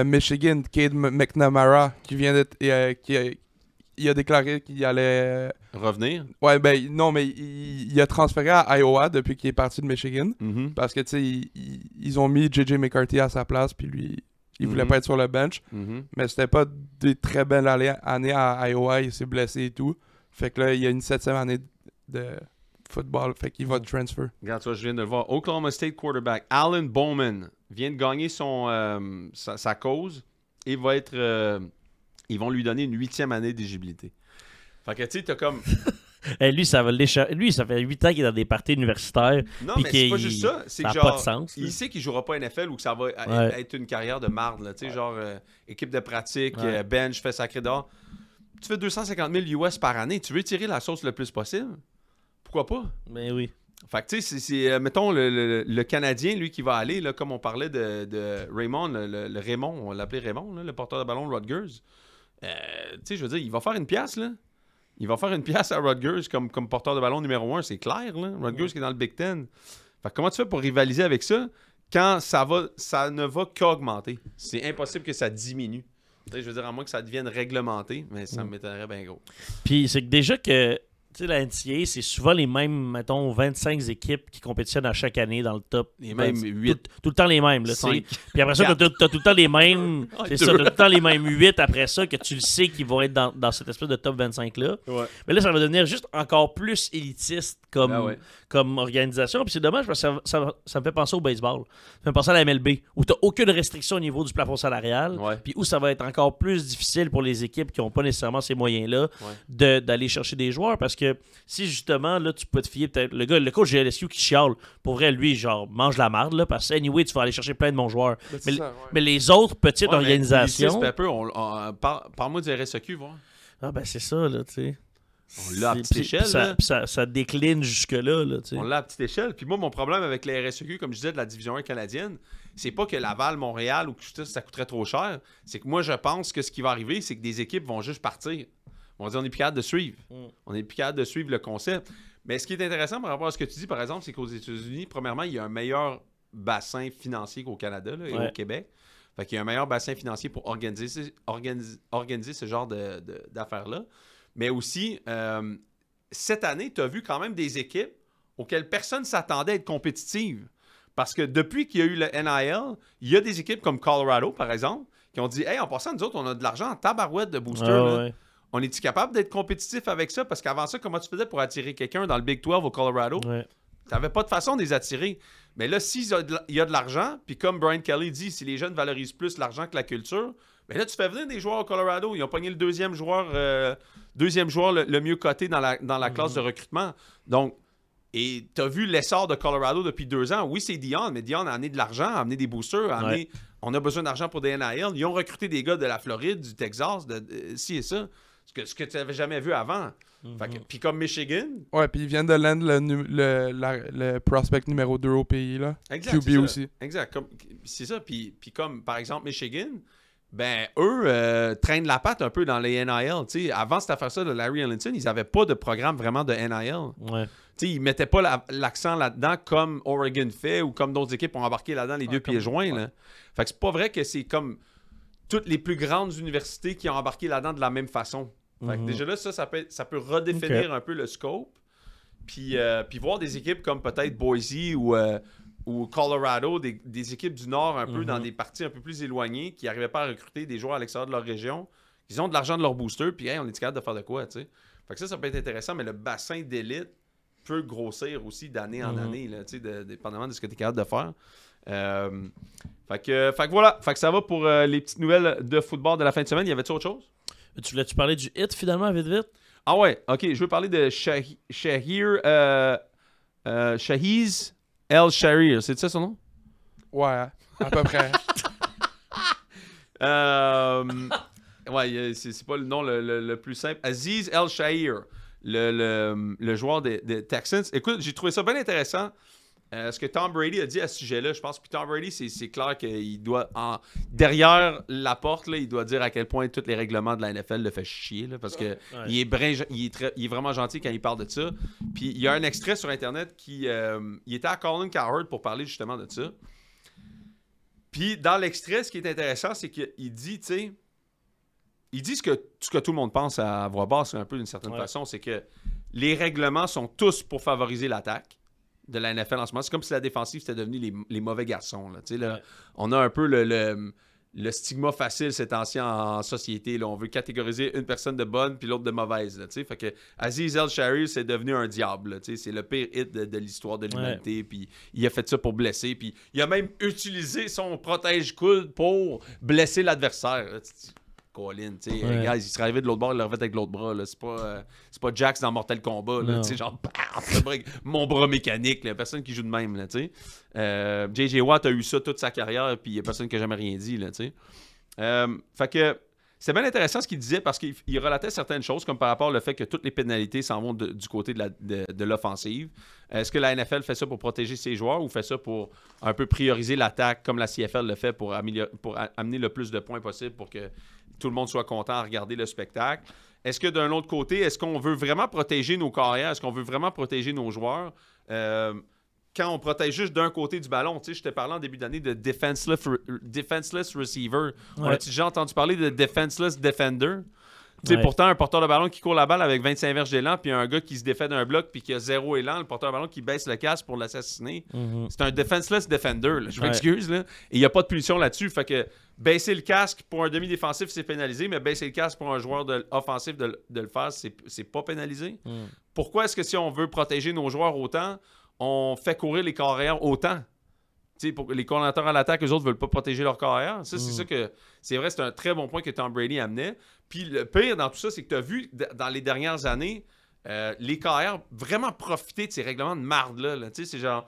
Michigan, Cade McNamara, qui vient d'être... il a déclaré qu'il allait... Revenir? Ouais, ben non, mais il a transféré à Iowa depuis qu'il est parti de Michigan. Mm-hmm. Parce que, tu sais, ils ont mis J.J. McCarthy à sa place, puis lui, il voulait pas être sur le bench. Mm-hmm. Mais c'était pas des très belles années à Iowa, il s'est blessé et tout. Fait que là, il y a une 7e année de football, fait qu'il va de transfer. Regarde, toi, je viens de le voir. Oklahoma State quarterback Alan Bowman vient de gagner sa cause et va être... ils vont lui donner une 8e année d'éligibilité. Fait que, tu sais, t'as comme... Lui, ça fait 8 ans qu'il est dans des parties universitaires. Non, mais c'est pas juste ça. C'est que, n'a pas genre, de sens, il sait qu'il jouera pas NFL ou que ça va être une carrière de marde, là. Tu sais, genre, équipe de pratique, bench, fait sacré d'or. Tu fais 250 000 US par année. Tu veux tirer la sauce le plus possible? Pourquoi pas? Mais oui. Fait que, tu sais, c'est mettons, le Canadien, lui, qui va aller, là, comme on parlait de Raymond, le Raymond, on l'appelait Raymond, là, le porteur de ballon de Rutgers. Tu sais, je veux dire, il va faire une pièce, là. Il va faire une pièce à Rutgers comme porteur de ballon numéro 1, c'est clair, là. Rutgers qui est dans le Big Ten. Fait que comment tu fais pour rivaliser avec ça quand ça ne va qu'augmenter? C'est impossible que ça diminue. Tu sais, je veux dire, à moins que ça devienne réglementé, mais ça m'étonnerait bien gros. Puis c'est que déjà que... Tu sais, la NCAA, c'est souvent les mêmes, mettons, 25 équipes qui compétitionnent à chaque année dans le top. Les mêmes 8. Tout le temps les mêmes. Là, 5. Puis après ça, t'as tout le temps les mêmes. C'est ça, t'as tout le temps les mêmes 8 après ça que tu le sais qu'ils vont être dans cette espèce de top 25-là. Ouais. Mais là, ça va devenir juste encore plus élitiste comme organisation. Puis c'est dommage parce que ça me fait penser au baseball. Ça me fait penser à la MLB, où t'as aucune restriction au niveau du plafond salarial. Ouais. Puis où ça va être encore plus difficile pour les équipes qui n'ont pas nécessairement ces moyens-là d'aller chercher des joueurs. Parce que si justement, là, tu peux te fier peut-être... Le coach de LSU qui chiale, pour vrai, lui, genre, mange la marde, là, parce que anyway, tu vas aller chercher plein de bons joueurs. Mais les autres petites organisations... Parle-moi du RSEQ, voir. Ah ben c'est ça, là, tu sais. On l'a à petite échelle. Ça décline jusque-là, là, tu sais. On l'a à petite échelle. Puis moi, mon problème avec les RSEQ, comme je disais, de la Division 1 canadienne, c'est pas que Laval, Montréal ou que ça coûterait trop cher. C'est que moi, je pense que ce qui va arriver, c'est que des équipes vont juste partir. On va dire, on n'est plus capable de suivre. On n'est plus capable de suivre le concept. Mais ce qui est intéressant par rapport à ce que tu dis, par exemple, c'est qu'aux États-Unis, premièrement, il y a un meilleur bassin financier qu'au Canada là, et au Québec. Fait qu'il y a un meilleur bassin financier pour organiser ce genre d'affaires-là. Mais aussi, cette année, tu as vu quand même des équipes auxquelles personne ne s'attendait à être compétitives. Parce que depuis qu'il y a eu le NIL, il y a des équipes comme Colorado, par exemple, qui ont dit « Hey, en passant, nous autres, on a de l'argent en tabarouette de booster. On est-tu capable d'être compétitif avec ça? Parce qu'avant ça, comment tu faisais pour attirer quelqu'un dans le Big 12 au Colorado? Tu n'avais pas de façon de les attirer. Mais là, s'il y a de l'argent, puis comme Brian Kelly dit, si les jeunes valorisent plus l'argent que la culture, bien là, tu fais venir des joueurs au Colorado. Ils ont pogné le deuxième joueur le mieux coté dans la classe de recrutement. Donc, et tu as vu l'essor de Colorado depuis 2 ans. Oui, c'est Dion, mais Dion a amené de l'argent, a amené des boosters, on a besoin d'argent pour des NIL. Ils ont recruté des gars de la Floride, du Texas, ci et ça. Ce que tu n'avais jamais vu avant. Puis comme Michigan. Ouais, puis ils viennent de land le prospect numéro 2 au pays, là. Exact. QB aussi. Exact. C'est ça. Puis comme, par exemple, Michigan, ben, eux traînent la patte un peu dans les NIL. T'sais, avant cette affaire-là de Larry Ellington, ils n'avaient pas de programme vraiment de NIL. Ils ne mettaient pas l'accent là-dedans comme Oregon fait ou comme d'autres équipes ont embarqué là-dedans les 2 pieds joints. Là. Fait que c'est pas vrai que c'est comme toutes les plus grandes universités qui ont embarqué là-dedans de la même façon. Fait que déjà là, ça peut redéfinir un peu le scope. Puis voir des équipes comme peut-être Boise ou Colorado, des équipes du Nord un peu dans des parties un peu plus éloignées qui n'arrivaient pas à recruter des joueurs à l'extérieur de leur région. Ils ont de l'argent de leur booster, puis hey, on est capable de faire de quoi, tu sais. Fait que ça peut être intéressant, mais le bassin d'élite peut grossir aussi d'année en année, là, tu sais, dépendamment de ce que tu es capable de faire. Fait que voilà. Fait que ça va pour les petites nouvelles de football de la fin de semaine. Y avait-tu autre chose? Tu voulais-tu parler du hit finalement, vite? Ah ouais, ok, je veux parler de Shahiz El-Shahir. C'est ça son nom? Ouais, à peu près. Ouais, c'est pas le nom le plus simple. Aziz El-Shahir, le joueur des Texans. Écoute, j'ai trouvé ça bien intéressant. Ce que Tom Brady a dit à ce sujet-là, je pense que Tom Brady, c'est clair qu'il doit, derrière la porte, là, il doit dire à quel point tous les règlements de la NFL le fait chier, là, parce que il est vraiment gentil quand il parle de ça. Puis il y a un extrait sur Internet il était à Colin Cowherd pour parler justement de ça. Puis dans l'extrait, ce qui est intéressant, c'est qu'il dit, tu sais, il dit ce que tout le monde pense à voix basse, un peu d'une certaine façon, c'est que les règlements sont tous pour favoriser l'attaque de la NFL en ce moment. C'est comme si la défensive, c'était devenu les mauvais garçons. Là. Là, on a un peu le stigma facile ces temps-ci en société. Là. On veut catégoriser une personne de bonne puis l'autre de mauvaise. Là, fait que Aziz El-Shahir, c'est devenu un diable. Là, c'est le pire hit de l'histoire de l'humanité. Puis il a fait ça pour blesser. Puis il a même utilisé son protège-coude pour blesser l'adversaire. Là, Colin, tu sais, guys, il serait arrivé de l'autre bord, il l'a refait avec l'autre bras, là. C'est pas Jax dans Mortal Kombat, là, tu sais, genre, mon bras mécanique, là, personne qui joue de même, là, tu sais. J.J. Watt a eu ça toute sa carrière, puis il y a personne qui a jamais rien dit, là, tu sais. Fait que c'est bien intéressant ce qu'il disait, parce qu'il relatait certaines choses, comme par rapport au fait que toutes les pénalités s'en vont du côté de l'offensive. Est-ce que la NFL fait ça pour protéger ses joueurs, ou fait ça pour un peu prioriser l'attaque, comme la CFL le fait, pour amener le plus de points possible pour que tout le monde soit content à regarder le spectacle? Est-ce que d'un autre côté, est-ce qu'on veut vraiment protéger nos carrières? Est-ce qu'on veut vraiment protéger nos joueurs? Quand on protège juste d'un côté du ballon, tu sais, je t'ai parlé en début d'année de defenseless receiver. On a-tu déjà entendu parler de defenseless defender? Tu sais, pourtant, un porteur de ballon qui court la balle avec 25 verges d'élan, puis un gars qui se défait d'un bloc puis qui a 0 élan, le porteur de ballon qui baisse le casque pour l'assassiner. C'est un defenseless defender. Là. Je m'excuse. Là. Et il n'y a pas de punition là-dessus. Fait que baisser le casque pour un demi-défensif, c'est pénalisé, mais baisser le casque pour un joueur offensif de le faire, c'est pas pénalisé. Pourquoi est-ce que si on veut protéger nos joueurs autant, on fait courir les carrières autant? T'sais, pour les coordinateurs à l'attaque, eux autres ne veulent pas protéger leur carrière. Ça, c'est ça que. C'est vrai, c'est un très bon point que Tom Brady amenait. Puis le pire dans tout ça, c'est que tu as vu dans les dernières années, les carrières vraiment profiter de ces règlements de marde-là. Là. C'est genre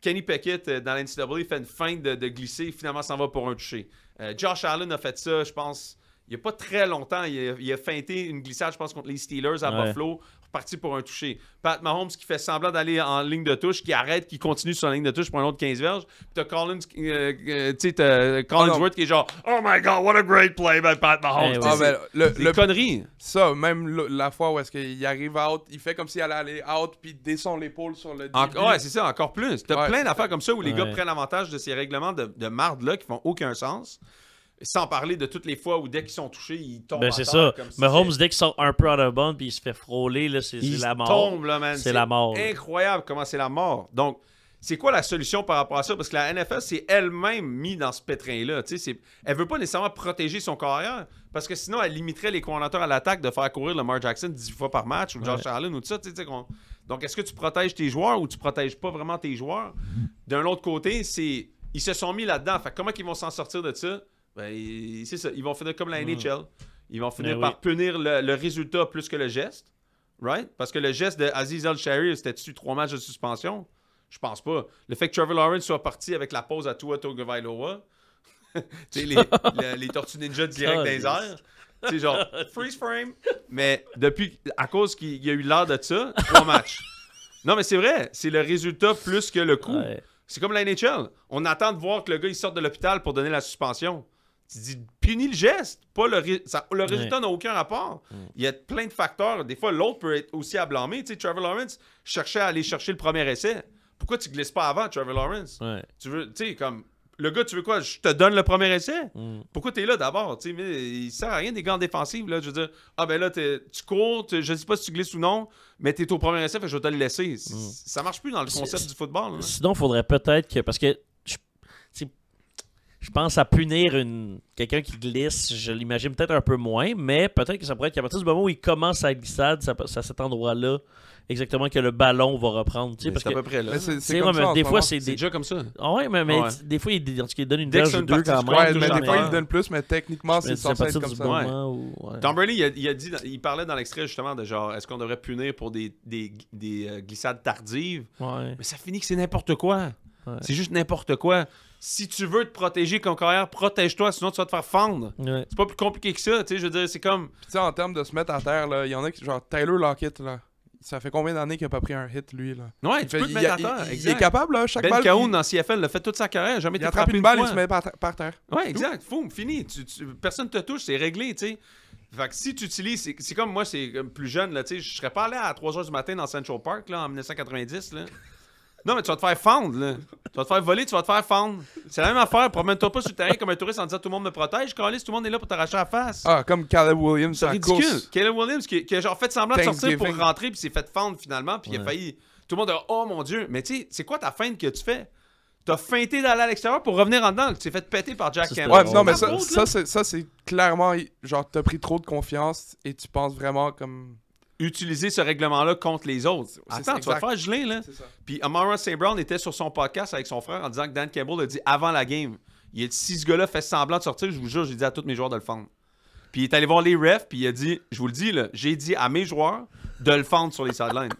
Kenny Pickett dans la NCAA fait une feinte de glisser, finalement s'en va pour un toucher. Josh Allen a fait ça, je pense, il n'y a pas très longtemps. Il a feinté une glissade, je pense, contre les Steelers à Buffalo. Parti pour un toucher. Pat Mahomes qui fait semblant d'aller en ligne de touche, qui arrête, qui continue sur la ligne de touche pour un autre 15 verges. Puis t'as Collinsworth qui est genre « Oh my God, what a great play by Pat Mahomes! » C'est conneries. Ça, même la fois où est-ce qu'il arrive out, il fait comme s'il allait aller out, puis il descend l'épaule sur le début. Ouais, c'est ça, encore plus. T'as plein d'affaires comme ça où les gars prennent avantage de ces règlements de marde-là qui font aucun sens. Sans parler de toutes les fois où dès qu'ils sont touchés, ils tombent à terre. C'est ça. Mahomes, dès qu'il sort un peu out of bounds puis il se fait frôler, là, c'est la mort. Il tombe, là, man. C'est la mort. Incroyable comment c'est la mort. Donc, c'est quoi la solution par rapport à ça? Parce que la NFL s'est elle-même mise dans ce pétrin-là. Elle veut pas nécessairement protéger son carrière parce que sinon, elle limiterait les coordinateurs à l'attaque de faire courir Lamar Jackson 10 fois par match ou Josh Allen ou tout ça. Donc, est-ce que tu protèges tes joueurs ou tu protèges pas vraiment tes joueurs? D'un autre côté, ils se sont mis là-dedans. Fait comment ils vont s'en sortir de ça? Ben, c'est ça. Ils vont finir comme la NHL. Ils vont finir par punir le résultat plus que le geste. Right? Parce que le geste de Aziz El-Shahir, c'était-tu 3 matchs de suspension? Je pense pas. Le fait que Trevor Lawrence soit parti avec la pause à Tua Tagovailoa, tu sais, les Tortues Ninja direct dans les airs, tu sais, genre, freeze frame. Mais depuis, à cause qu'il y a eu l'air de ça, 3 matchs. Non, mais c'est vrai. C'est le résultat plus que le coup. C'est comme la NHL. On attend de voir que le gars il sorte de l'hôpital pour donner la suspension. Tu dis, punis le geste. Pas le résultat n'a aucun rapport. Il y a plein de facteurs. Des fois, l'autre peut être aussi à blâmer. Tu sais, Trevor Lawrence cherchait à aller chercher le premier essai. Pourquoi tu glisses pas avant, Trevor Lawrence? Tu veux, tu sais, comme, le gars, tu veux quoi? Je te donne le premier essai? Pourquoi t'es là d'abord? Tu sais, mais il sert à rien des gants défensifs, là. Je veux dire, ben là, tu cours, je sais pas si tu glisses ou non, mais t'es au premier essai, fait que je vais te le laisser. Ça marche plus dans le concept du football. Là. Sinon, il faudrait peut-être que, parce que je Je pense à punir quelqu'un qui glisse, je l'imagine peut-être un peu moins, mais peut-être que ça pourrait être qu'à partir du moment où il commence sa glissade, c'est à cet endroit-là exactement que le ballon va reprendre. Parce c'est à que peu près là. C'est comme ça, des fois, c'est C'est déjà comme ça. Ah ouais, mais Ouais. des fois, il donne une Dès que verge c'est ou une deux partie quand du même. corps, Ouais, mais toujours des fois, en il donne plus, mais techniquement, c'est censé être comme ça. Ouais. Tom Brady, il a dit, il parlait dans l'extrait justement de genre, est-ce qu'on devrait punir pour des glissades tardives? Ouais. Mais ça finit que c'est n'importe quoi. Ouais. C'est juste n'importe quoi. Si tu veux te protéger comme carrière, protège-toi, sinon tu vas te faire fendre. Ouais. C'est pas plus compliqué que ça, tu sais, je veux dire, c'est comme... Puis tu sais, en termes de se mettre à terre, là, il y en a qui, genre Tyler Lockett, là. Ça fait combien d'années qu'il a pas pris un hit, lui, là? Ouais, tu peux te mettre à terre, il exact. est capable, là, chaque Ben balle. Cahoon dans CFL l'a fait toute sa carrière, jamais Il été attrape frappé une balle, fois. il se met par terre. Ouais, exact. Foum, fini. Personne te touche, c'est réglé, tu sais. Fait que si tu utilises... C'est comme moi, c'est comme plus jeune, là, tu sais. Je serais pas allé à 3h du matin dans Central Park, là, en 1990, là. Non, mais tu vas te faire fendre, là. Tu vas te faire voler, tu vas te faire fendre. C'est la même affaire. Promène-toi pas sur le terrain comme un touriste en disant tout le monde me protège. Caliste, tout le monde est là pour t'arracher la face. Ah, comme Caleb Williams, C'est à ridicule. course. Caleb Williams qui a genre fait semblant de sortir pour Thanksgiving. rentrer puis s'est fait fendre finalement puis il a failli... Tout le monde a « Oh mon Dieu! » Mais tu sais, c'est quoi ta feinte que tu fais? T'as feinté d'aller à l'extérieur pour revenir en dedans. Tu t'es fait péter par Jack Ça, Campbell. Ouais, drôle. non, mais C'est pas drôle, ça, c'est clairement, genre, t'as pris trop de confiance et tu penses vraiment comme... Utiliser ce règlement-là contre les autres. Attends, tu vas te faire geler, là. C'est ça. Puis Amara St. Brown était sur son podcast avec son frère en disant que Dan Campbell a dit avant la game, il a dit si ce gars-là fait semblant de sortir, je vous jure, j'ai dit à tous mes joueurs de le fendre. Puis il est allé voir les refs, puis il a dit, je vous le dis, là, j'ai dit à mes joueurs de le fendre sur les sidelines.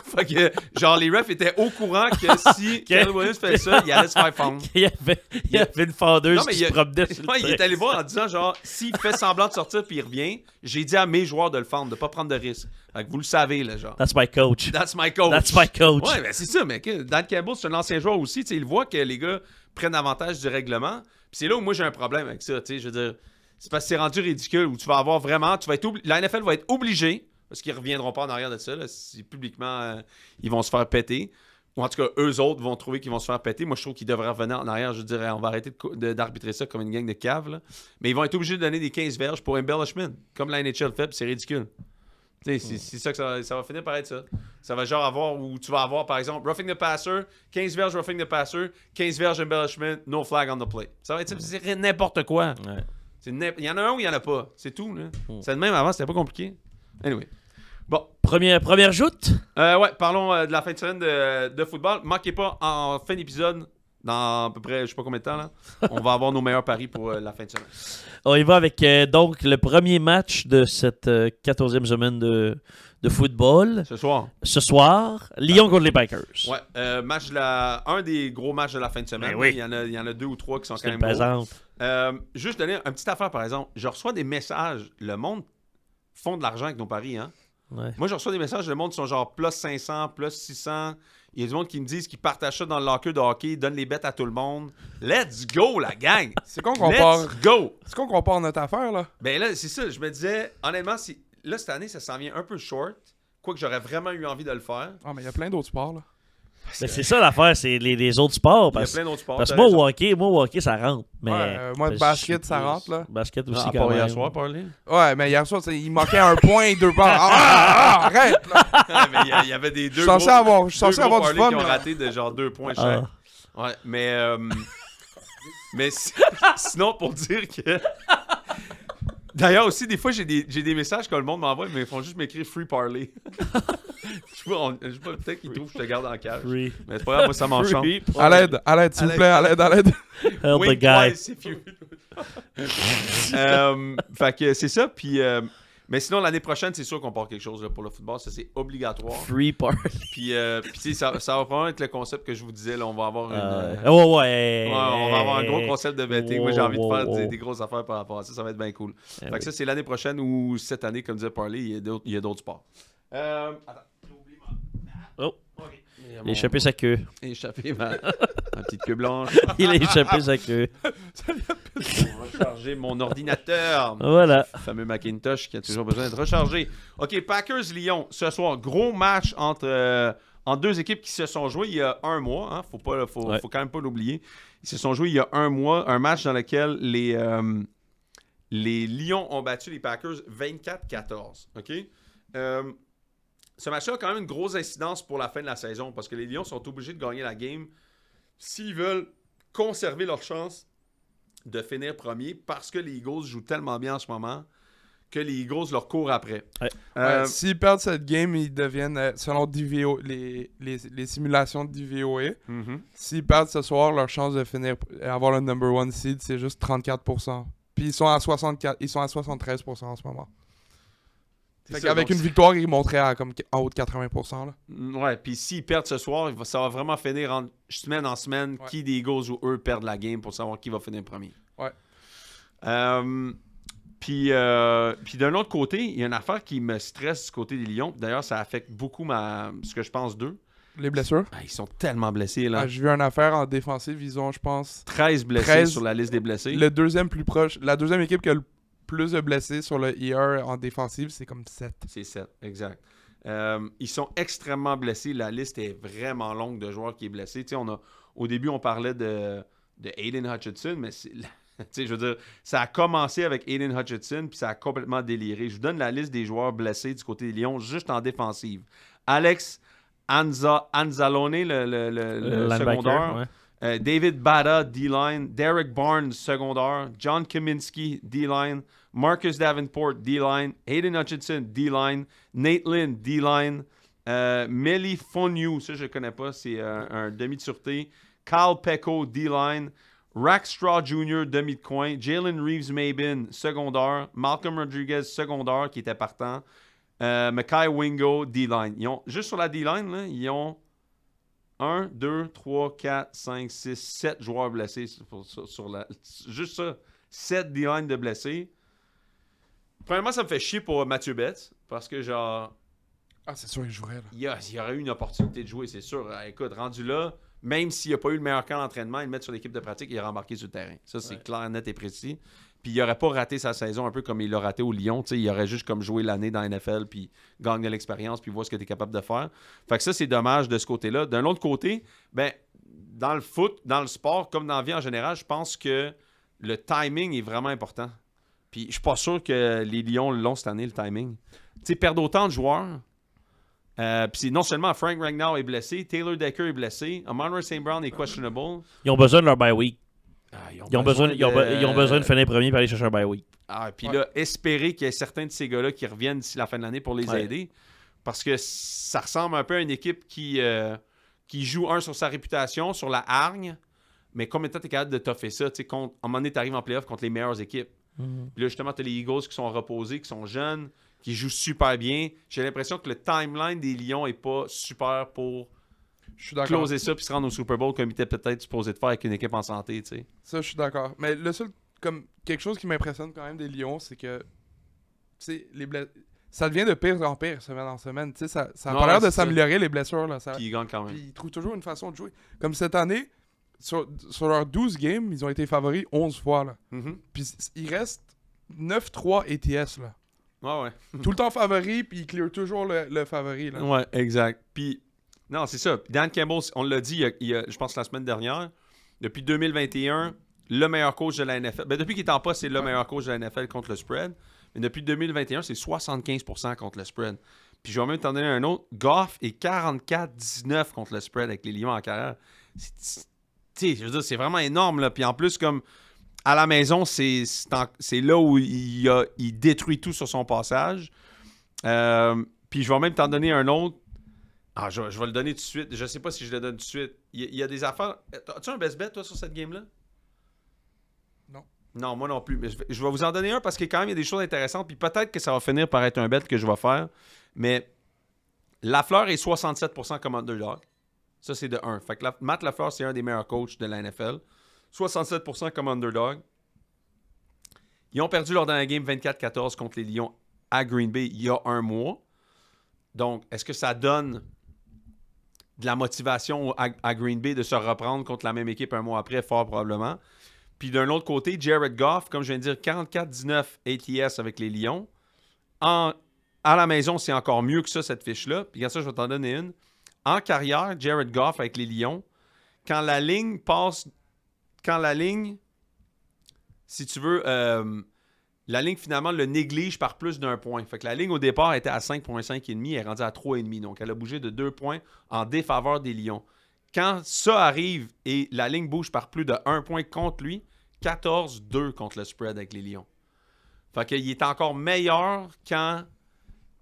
Fait que, genre, les refs étaient au courant que si Caleb Williams fait ça, il allait se faire fendre. Il y avait une fendeuse Non, mais qui se promenait sur le Ouais, il est terrain. allé voir en disant, genre, s'il fait semblant de sortir puis il revient, j'ai dit à mes joueurs de le fendre, de pas prendre de risque. Fait que vous le savez, là, genre. That's my coach. That's my coach. That's my coach. Ouais, ben c'est ça, mais Dan Campbell, c'est un ancien joueur aussi. Tu sais, il voit que les gars prennent avantage du règlement. Puis c'est là où moi j'ai un problème avec ça. Tu sais, je veux dire, c'est parce que c'est rendu ridicule où tu vas avoir vraiment. La NFL va être obligée, parce qu'ils reviendront pas en arrière de ça, là, si publiquement ils vont se faire péter. Ou en tout cas, eux autres vont trouver qu'ils vont se faire péter. Moi, je trouve qu'ils devraient revenir en arrière. Je dirais, on va arrêter d'arbitrer ça comme une gang de caves. Là. Mais ils vont être obligés de donner des 15 verges pour embellishment, comme la NHL fait, puis c'est ridicule. C'est ça que ça va finir par être ça. Ça va genre avoir où tu vas avoir, par exemple, roughing the passer, 15 verges roughing the passer, 15 verges embellishment, no flag on the play. Ça va être c'est n'importe quoi. Ouais. Il y en a un ou il y en a pas. C'est tout. Là. C'est le même avant, c'était pas compliqué. Anyway. Bon. Première joute? Ouais, parlons de la fin de semaine de football. Manquez pas, en fin d'épisode, dans à peu près, je sais pas combien de temps, là, on va avoir nos meilleurs paris pour la fin de semaine. On y va avec donc le premier match de cette 14e semaine de football. Ce soir. Ce soir, Lyon contre les Packers. Ouais, un des gros matchs de la fin de semaine. Ben oui. Il y en a 2 ou 3 qui sont C'est quand une même gros. pesante. Juste donner une petite affaire, par exemple. Je reçois des messages. Le monde font de l'argent avec nos paris, hein. Ouais. Moi, je reçois des messages, le monde sont genre plus 500, plus 600. Il y a du monde qui me disent qu'ils partagent ça dans le locker de hockey, donnent les bêtes à tout le monde. Let's go, la gang! C'est con qu'on part... Let's go! C'est con qu'on part notre affaire, là. Ben là, c'est ça. Je me disais, honnêtement, là, cette année, ça s'en vient un peu short. Quoique j'aurais vraiment eu envie de le faire. Ah, mais il y a plein d'autres sports, là. Mais c'est ça l'affaire, c'est les autres sports. Il y a Parce plein d'autres sports. que t'as moi, raison. au hockey, ça rentre. Mais, Ouais, moi, je basket, suis ça plus- rentre, là. Basket aussi, À quand part même. hier soir, parler. Ouais, mais hier soir, il manquait un point, 2 points. Arrête, là! Mais il y avait des deux. Je suis censé avoir du parlays fun, qui ont là. raté de genre 2 points chaque. Ah. Ouais, mais sinon, pour dire que. D'ailleurs, aussi, des fois, j'ai des messages que le monde m'envoie, mais ils font juste m'écrire Free Parlay. Je sais pas, peut-être qu'ils trouvent que je te garde en cage. Free. Mais c'est pas grave, moi, ça m'enchante. Free. À l'aide, s'il vous plaît, à l'aide. Help Wink the guy. twice if you- Fait que c'est ça, puis. Mais sinon, l'année prochaine, c'est sûr qu'on part quelque chose là, pour le football. Ça, c'est obligatoire. Free party. Puis tu sais, ça va probablement être le concept que je vous disais. Là, on va avoir une. Ouais. Ouais, on va avoir un gros concept de betting. Moi, j'ai envie de faire Wow. des grosses affaires par rapport à ça. Ça va être bien cool. Eh Fait oui. que ça, c'est l'année prochaine ou cette année, comme disait Parley, il y a d'autres sports. Attends, j'ai oublié ma... Oh. Ok. Il a échappé sa queue. Échappé ma petite queue blanche. Il a échappé sa queue. On va recharger mon ordinateur. Voilà. Le fameux Macintosh qui a toujours besoin d'être rechargé. OK, Packers-Lyon. Ce soir, gros match entre deux équipes qui se sont jouées il y a un mois. Hein? Faut quand même pas l'oublier. Ils se sont joués il y a un mois. Un match dans lequel les Lions ont battu les Packers 24-14. OK? Ce match-là a quand même une grosse incidence pour la fin de la saison parce que les Lions sont obligés de gagner la game s'ils veulent conserver leur chance de finir premier parce que les Eagles jouent tellement bien en ce moment que les Eagles leur courent après. S'ils perdent cette game, ils deviennent, selon DVO, les simulations de DVOA, s'ils perdent ce soir, leur chance de finir avoir le number 1 seed, c'est juste 34%. Puis ils sont à 73% en ce moment. Avec une victoire, ils monteraient à comme en haut de 80%. Là. Ouais, puis s'ils perdent ce soir, ça va vraiment finir semaine en semaine qui des Eagles ou eux perdent la game pour savoir qui va finir premier. Ouais. Puis d'un autre côté, il y a une affaire qui me stresse du côté des Lions. D'ailleurs, ça affecte beaucoup ce que je pense d'eux. Les blessures? Ils sont tellement blessés, là. J'ai vu une affaire en défensive, ils ont, je pense... 13 blessés sur la liste des blessés. Le deuxième plus proche, la deuxième équipe qui a le plus de blessés sur le IR en défensive, c'est comme 7. C'est 7, exact. Ils sont extrêmement blessés. La liste est vraiment longue de joueurs qui est blessé. Au début, on parlait de Aiden Hutchinson, mais je veux dire, ça a commencé avec Aiden Hutchinson, puis ça a complètement déliré. Je vous donne la liste des joueurs blessés du côté des Lions, juste en défensive. Alex Anzalone, le secondaire. Ouais. David Bada, D-line. Derek Barnes, secondaire. John Kaminsky, D-line. Marcus Davenport, D-line. Hayden Hutchinson, D-line. Nate Lynn, D-line. Meli Fonyu, ça je ne connais pas, c'est un demi de sûreté. Kyle Pecco, D-line. Rackstraw Jr., demi de coin. Jalen Reeves-Maybin, secondaire. Malcolm Rodriguez, secondaire, qui était partant. Mackay Wingo, D-line. Juste sur la D-line, là, ils ont 1, 2, 3, 4, 5, 6, 7 joueurs blessés. Juste ça. 7 D-line de blessés. Premièrement, ça me fait chier pour Mathieu Betts. Parce que, genre... Ah, c'est sûr qu'il jouerait, là. Il y aurait eu une opportunité de jouer, c'est sûr. Écoute, rendu là, même s'il n'a pas eu le meilleur camp d'entraînement, il le met sur l'équipe de pratique et il est rembarqué sur le terrain. Ça, c'est clair, net et précis. Puis il n'aurait pas raté sa saison un peu comme il l'a raté au Lyon. T'sais, il aurait juste comme joué l'année dans la NFL, puis gagné l'expérience, puis voir ce que tu es capable de faire. Fait que ça, c'est dommage de ce côté-là. D'un autre côté, ben, dans le foot, dans le sport, comme dans la vie en général, je pense que le timing est vraiment important. Puis je suis pas sûr que les Lions l'ont cette année, le timing. Tu sais, perdre autant de joueurs. Puis non seulement Frank Ragnow est blessé, Taylor Decker est blessé, Amon-Ra St. Brown est questionable. Ils ont besoin de leur bye week. Ils ont besoin de finir premier pour aller chercher un bye week. Puis là, espérer qu'il y ait certains de ces gars-là qui reviennent d'ici la fin de l'année pour les aider. Parce que ça ressemble un peu à une équipe qui joue sur sa réputation, sur la hargne, mais combien de temps tu es capable de toffer ça? À un moment donné, tu arrives en playoff contre les meilleures équipes. Puis là, justement, tu as les Eagles qui sont reposés, qui sont jeunes, qui jouent super bien. J'ai l'impression que le timeline des Lions n'est pas super pour closer ça puis se rendre au Super Bowl comme il était peut-être supposé de faire avec une équipe en santé. T'sais. Ça, je suis d'accord. Mais le seul, comme quelque chose qui m'impressionne quand même des Lions, c'est que ça devient de pire en pire semaine en semaine. Ça a pas l'air de s'améliorer, les blessures. Là. Puis ils gagnent quand même. Puis ils trouvent toujours une façon de jouer. Comme cette année, sur leurs 12 games, ils ont été favoris 11 fois. Là. Puis il reste 9-3 ATS. Là. Ouais. Tout le temps favori, puis il clear toujours le favori. Là. Ouais, exact. Puis, non, c'est ça. Dan Campbell, on l'a dit, je pense, la semaine dernière, depuis 2021, le meilleur coach de la NFL. Ben, depuis qu'il est en poste, c'est le meilleur coach de la NFL contre le spread. Mais depuis 2021, c'est 75% contre le spread. Puis, je vais même t'en donner un autre. Goff est 44-19 contre le spread avec les Lions en carrière. Je veux dire, c'est vraiment énorme. Là. Puis, en plus, comme... À la maison, c'est là où il détruit tout sur son passage. Puis je vais même t'en donner un autre. Je vais le donner tout de suite. Je sais pas si je le donne tout de suite. Il y a des affaires... As-tu un best bet, toi, sur cette game-là? Non. Non, moi non plus. Mais je vais vous en donner un parce que quand même, il y a des choses intéressantes. Puis peut-être que ça va finir par être un bet que je vais faire. Mais Lafleur est 67% comme underdog. Ça, c'est de 1. Fait que Matt Lafleur, c'est un des meilleurs coachs de la NFL. 67% comme underdog. Ils ont perdu lors d'un game 24-14 contre les Lions à Green Bay il y a un mois. Donc, est-ce que ça donne de la motivation à Green Bay de se reprendre contre la même équipe un mois après? Fort probablement. Puis d'un autre côté, Jared Goff, comme je viens de dire, 44-19 ATS avec les Lions. À la maison, c'est encore mieux que ça, cette fiche-là. Puis regarde ça, je vais t'en donner une. En carrière, Jared Goff avec les Lions, quand la ligne passe... Quand la ligne, si tu veux, la ligne finalement le néglige par plus d'un point. Fait que la ligne au départ était à 5,5,5, elle est rendue à 3,5. Donc elle a bougé de 2 points en défaveur des Lions. Quand ça arrive et la ligne bouge par plus de 1 point contre lui, 14-2 contre le spread avec les Lions. Fait qu'il est encore meilleur quand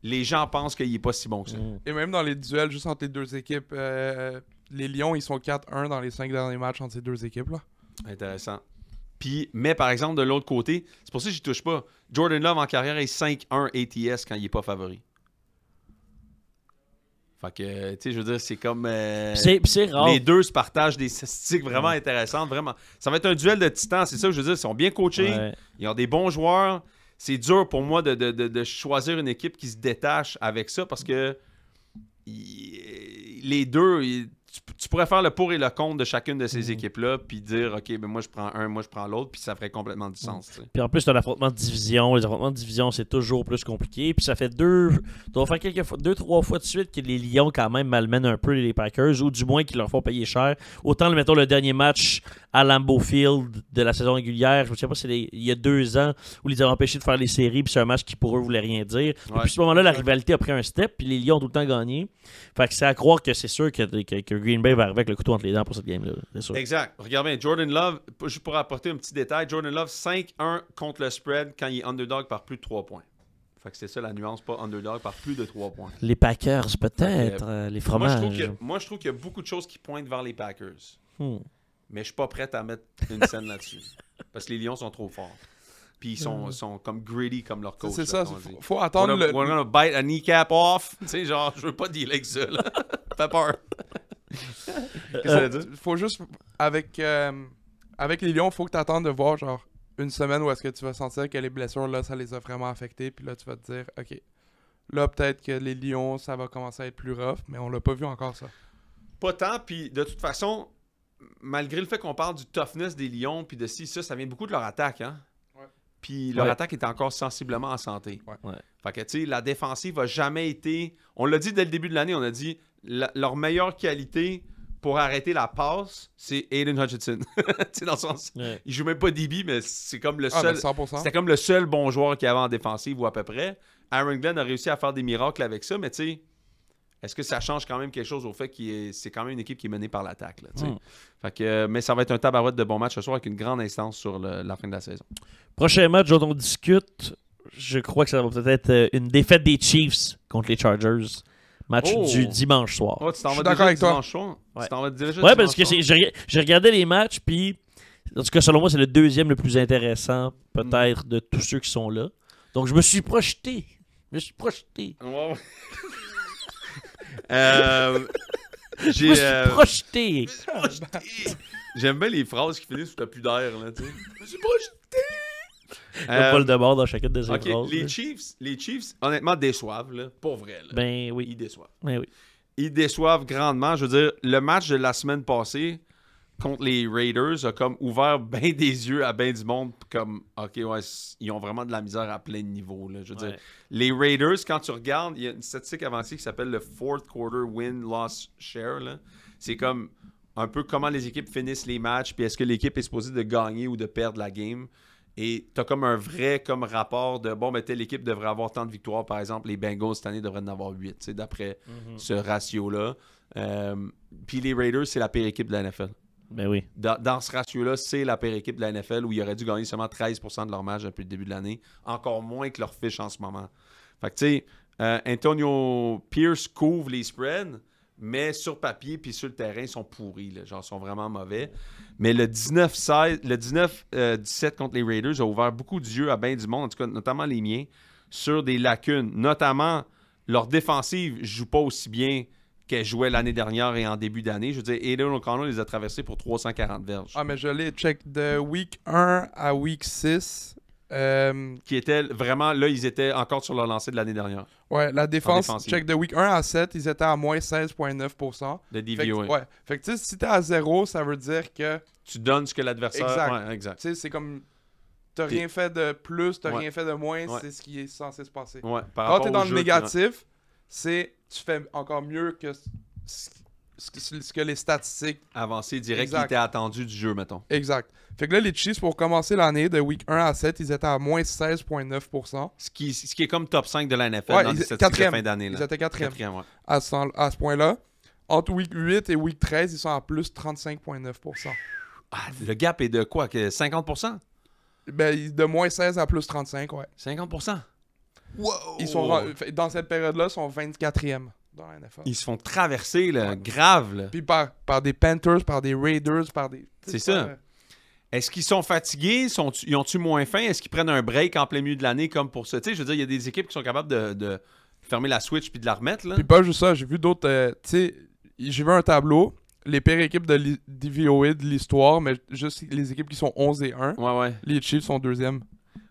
les gens pensent qu'il n'est pas si bon que ça. Et même dans les duels juste entre les deux équipes, les Lions, ils sont 4-1 dans les 5 derniers matchs entre ces deux équipes-là. Intéressant. Mais par exemple, de l'autre côté, c'est pour ça que j'y touche pas. Jordan Love en carrière est 5-1 ATS quand il n'est pas favori. Fait que, tu sais, je veux dire, c'est comme... c'est rare. Les deux se partagent des statistiques vraiment intéressantes. Vraiment. Ça va être un duel de titans, c'est ça que je veux dire. Ils sont bien coachés, ils ont des bons joueurs. C'est dur pour moi de choisir une équipe qui se détache avec ça parce que les deux... Tu pourrais faire le pour et le contre de chacune de ces équipes-là, puis dire, OK, ben moi je prends un, moi je prends l'autre, puis ça ferait complètement du sens. T'sais. Puis en plus, c'est un affrontement de division. Les affrontements de division, c'est toujours plus compliqué. Puis ça fait deux, trois fois de suite que les Lions, quand même, malmènent un peu les Packers, ou du moins qu'ils leur font payer cher. Autant, mettons, le dernier match à Lambeau Field de la saison régulière, je ne sais pas, il y a 2 ans, où ils les avaient empêchés de faire les séries, puis c'est un match qui pour eux voulait rien dire. Depuis ce moment-là, la rivalité a pris un step, puis les Lions ont tout le temps gagné. Fait que c'est à croire que c'est sûr que Green Bay va arriver avec le couteau entre les dents pour cette game-là. C'est sûr. Exact. Regarde bien, Jordan Love, juste pour apporter un petit détail, Jordan Love 5-1 contre le spread quand il est underdog par plus de 3 points. Fait que c'est ça la nuance, pas underdog par plus de 3 points. Les Packers, peut-être, les fromages. Moi, je trouve qu'il y a beaucoup de choses qui pointent vers les Packers. Mais je suis pas prêt à mettre une scène là-dessus. Parce que les Lions sont trop forts. Puis ils sont comme greedy comme leur coach. C'est ça, faut attendre we're gonna bite a kneecap off. Tu sais, genre, je veux pas dealer avec ça, là. Fait peur. Qu'est-ce que ça veut dire? Faut juste, avec les Lions, faut que tu attendes de voir, genre, une semaine où est-ce que tu vas sentir que les blessures, là, ça les a vraiment affectés. Puis là, tu vas te dire, OK, là, peut-être que les Lions, ça va commencer à être plus rough, mais on l'a pas vu encore, ça. Pas tant, puis de toute façon, malgré le fait qu'on parle du toughness des Lions, puis de ça vient beaucoup de leur attaque, hein? Puis leur attaque est encore sensiblement en santé. Fait que, tu sais, la défensive n'a jamais été... On l'a dit dès le début de l'année, on a dit leur meilleure qualité pour arrêter la passe, c'est Aiden Hutchinson. Tu sais, dans le sens... Il joue même pas DB, mais c'est comme le seul... C'était comme le seul bon joueur qu'il y avait en défensive, ou à peu près. Aaron Glenn a réussi à faire des miracles avec ça, mais tu sais... Est-ce que ça change quand même quelque chose au fait que c'est quand même une équipe qui est menée par l'attaque? Là, fait que, mais ça va être un tabarouette de bons matchs ce soir avec une grande instance sur la fin de la saison. Prochain match dont on discute, je crois que ça va peut-être être une défaite des Chiefs contre les Chargers. Match du dimanche soir. Oh, tu t'en vas d'accord avec toi. Dimanche soir? Ouais. Tu t'en vas déjà ouais, parce que j'ai regardé les matchs, puis en tout cas, selon moi, c'est le deuxième le plus intéressant, peut-être, de tous ceux qui sont là. Donc, je me suis projeté. Wow. Je me suis projeté. J'aime bien les phrases qui finissent où t'as plus d'air, là, tu sais. Je me suis projeté. Pas le débord dans chacune de ces OK, phrases. les Chiefs, honnêtement, déçoivent, là. Pour vrai, là. Ben oui. Ils déçoivent. Ben oui. Ils déçoivent grandement. Je veux dire, le match de la semaine passée contre les Raiders a comme ouvert bien des yeux à bien du monde, comme, OK, ouais, ils ont vraiment de la misère à plein de niveaux, là. Je veux dire, les Raiders, quand tu regardes, il y a une statistique avancée qui s'appelle le fourth quarter win-loss share, là. C'est comme un peu comment les équipes finissent les matchs, puis est-ce que l'équipe est supposée de gagner ou de perdre la game. Et tu as comme un vrai comme rapport de, bon, ben, telle équipe devrait avoir tant de victoires, par exemple, les Bengals cette année devraient en avoir 8, d'après ce ratio-là. Puis les Raiders, c'est la pire équipe de la NFL. Ben oui. Dans ce ratio-là, c'est la pire équipe de la NFL où ils auraient dû gagner seulement 13% de leur match depuis le début de l'année. Encore moins que leur fiche en ce moment. Fait que, tu sais, Antonio Pierce couvre les spreads, mais sur papier puis sur le terrain, ils sont pourris. Là, genre, ils sont vraiment mauvais. Mais le 19-17 contre les Raiders a ouvert beaucoup d'yeux à bien du monde, en tout cas, notamment les miens, sur des lacunes. Notamment, leur défensive ne joue pas aussi bien qu'elle jouait l'année dernière et en début d'année. Je veux dire, Aiden O'Connell les a traversés pour 340 verges. Ah, mais je l'ai check de week 1 à week 6. Qui était vraiment, là, ils étaient encore sur leur lancée de l'année dernière. Ouais, la défense, check de week 1 à 7, ils étaient à moins 16,9%. De DVOA. Ouais. Fait que, tu sais, si t'es à 0, ça veut dire que... Tu donnes ce que l'adversaire... Exact. Ouais, exact. Tu sais, c'est comme... T'as rien fait de plus, t'as rien fait de moins, c'est ce qui est censé se passer. Ouais, quand t'es dans le négatif, c'est... Tu fais encore mieux que ce que les statistiques... Avancé direct qui était attendu du jeu, mettons. Exact. Fait que là, les Chiefs, pour commencer l'année, de week 1 à 7, ils étaient à moins 16,9%. Ce qui est comme top 5 de la NFL dans les statistiques de fin d'année. Là. Ils étaient quatrième. Ouais. À ce point-là. Entre week 8 et week 13, ils sont à plus 35,9%. Le gap est de quoi? 50%? Ben, de moins 16 à plus 35, ouais. 50%? Wow! Ils sont, dans cette période-là, ils sont 24e dans la NFL. Ils se font traverser, là, grave. Là. Puis par des Panthers, par des Raiders, par des... C'est ça. Est-ce qu'ils sont fatigués? Ils ont-tu moins faim? Est-ce qu'ils prennent un break en plein milieu de l'année comme pour ça? Tu sais, je veux dire, il y a des équipes qui sont capables de fermer la switch puis de la remettre. Là. Puis pas juste ça, j'ai vu d'autres... tu sais, j'ai vu un tableau, les pires équipes de DVOA de l'histoire, mais juste les équipes qui sont 11-1. Ouais. Les Chiefs sont 2e.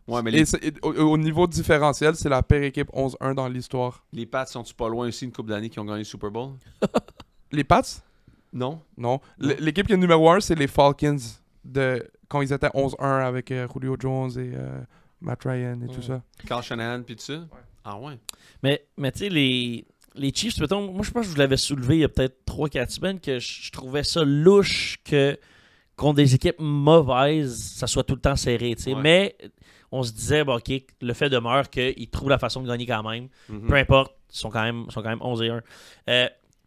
Ouais, mais au niveau différentiel, c'est la pire équipe 11-1 dans l'histoire. les Pats sont-tu pas loin aussi une couple d'années qui ont gagné le Super Bowl? Les Pats? Non? Non. L'équipe qui est numéro 1, c'est les Falcons, quand ils étaient 11-1 avec Julio Jones et Matt Ryan et tout ça. Carl Shanahan puis tout ça? Ah ouais? Mais tu sais, les Chiefs, mettons, moi je pense que je vous l'avais soulevé il y a peut-être 3-4 semaines que je trouvais ça louche que contre des équipes mauvaises, ça soit tout le temps serré. Ouais. Mais on se disait, bon, OK, le fait demeure qu'ils trouvent la façon de gagner quand même. Peu importe, ils sont quand même 11-1.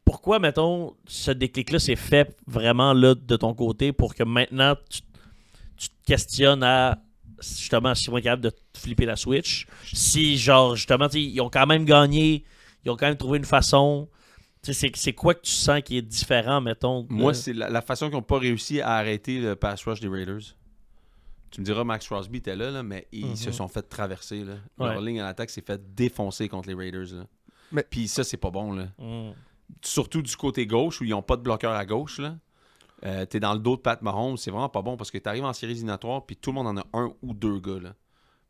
Pourquoi, mettons, ce déclic-là s'est fait vraiment là de ton côté pour que maintenant tu te questionnes à justement si on est capable de flipper la switch? Si, genre, justement, ils ont quand même gagné, ils ont quand même trouvé une façon. C'est quoi que tu sens qui est différent, mettons? Moi, c'est la façon qu'ils n'ont pas réussi à arrêter le pass rush des Raiders. Tu me diras, Max Crosby était là, mais ils se sont fait traverser. Là. Leur ligne en attaque s'est fait défoncer contre les Raiders. Là. Puis ça, c'est pas bon. Là. Surtout du côté gauche, où ils n'ont pas de bloqueur à gauche. Là. T'es dans le dos de Pat Mahomes, c'est vraiment pas bon, parce que t'arrives en séries éliminatoires, puis tout le monde en a un ou deux gars. Là.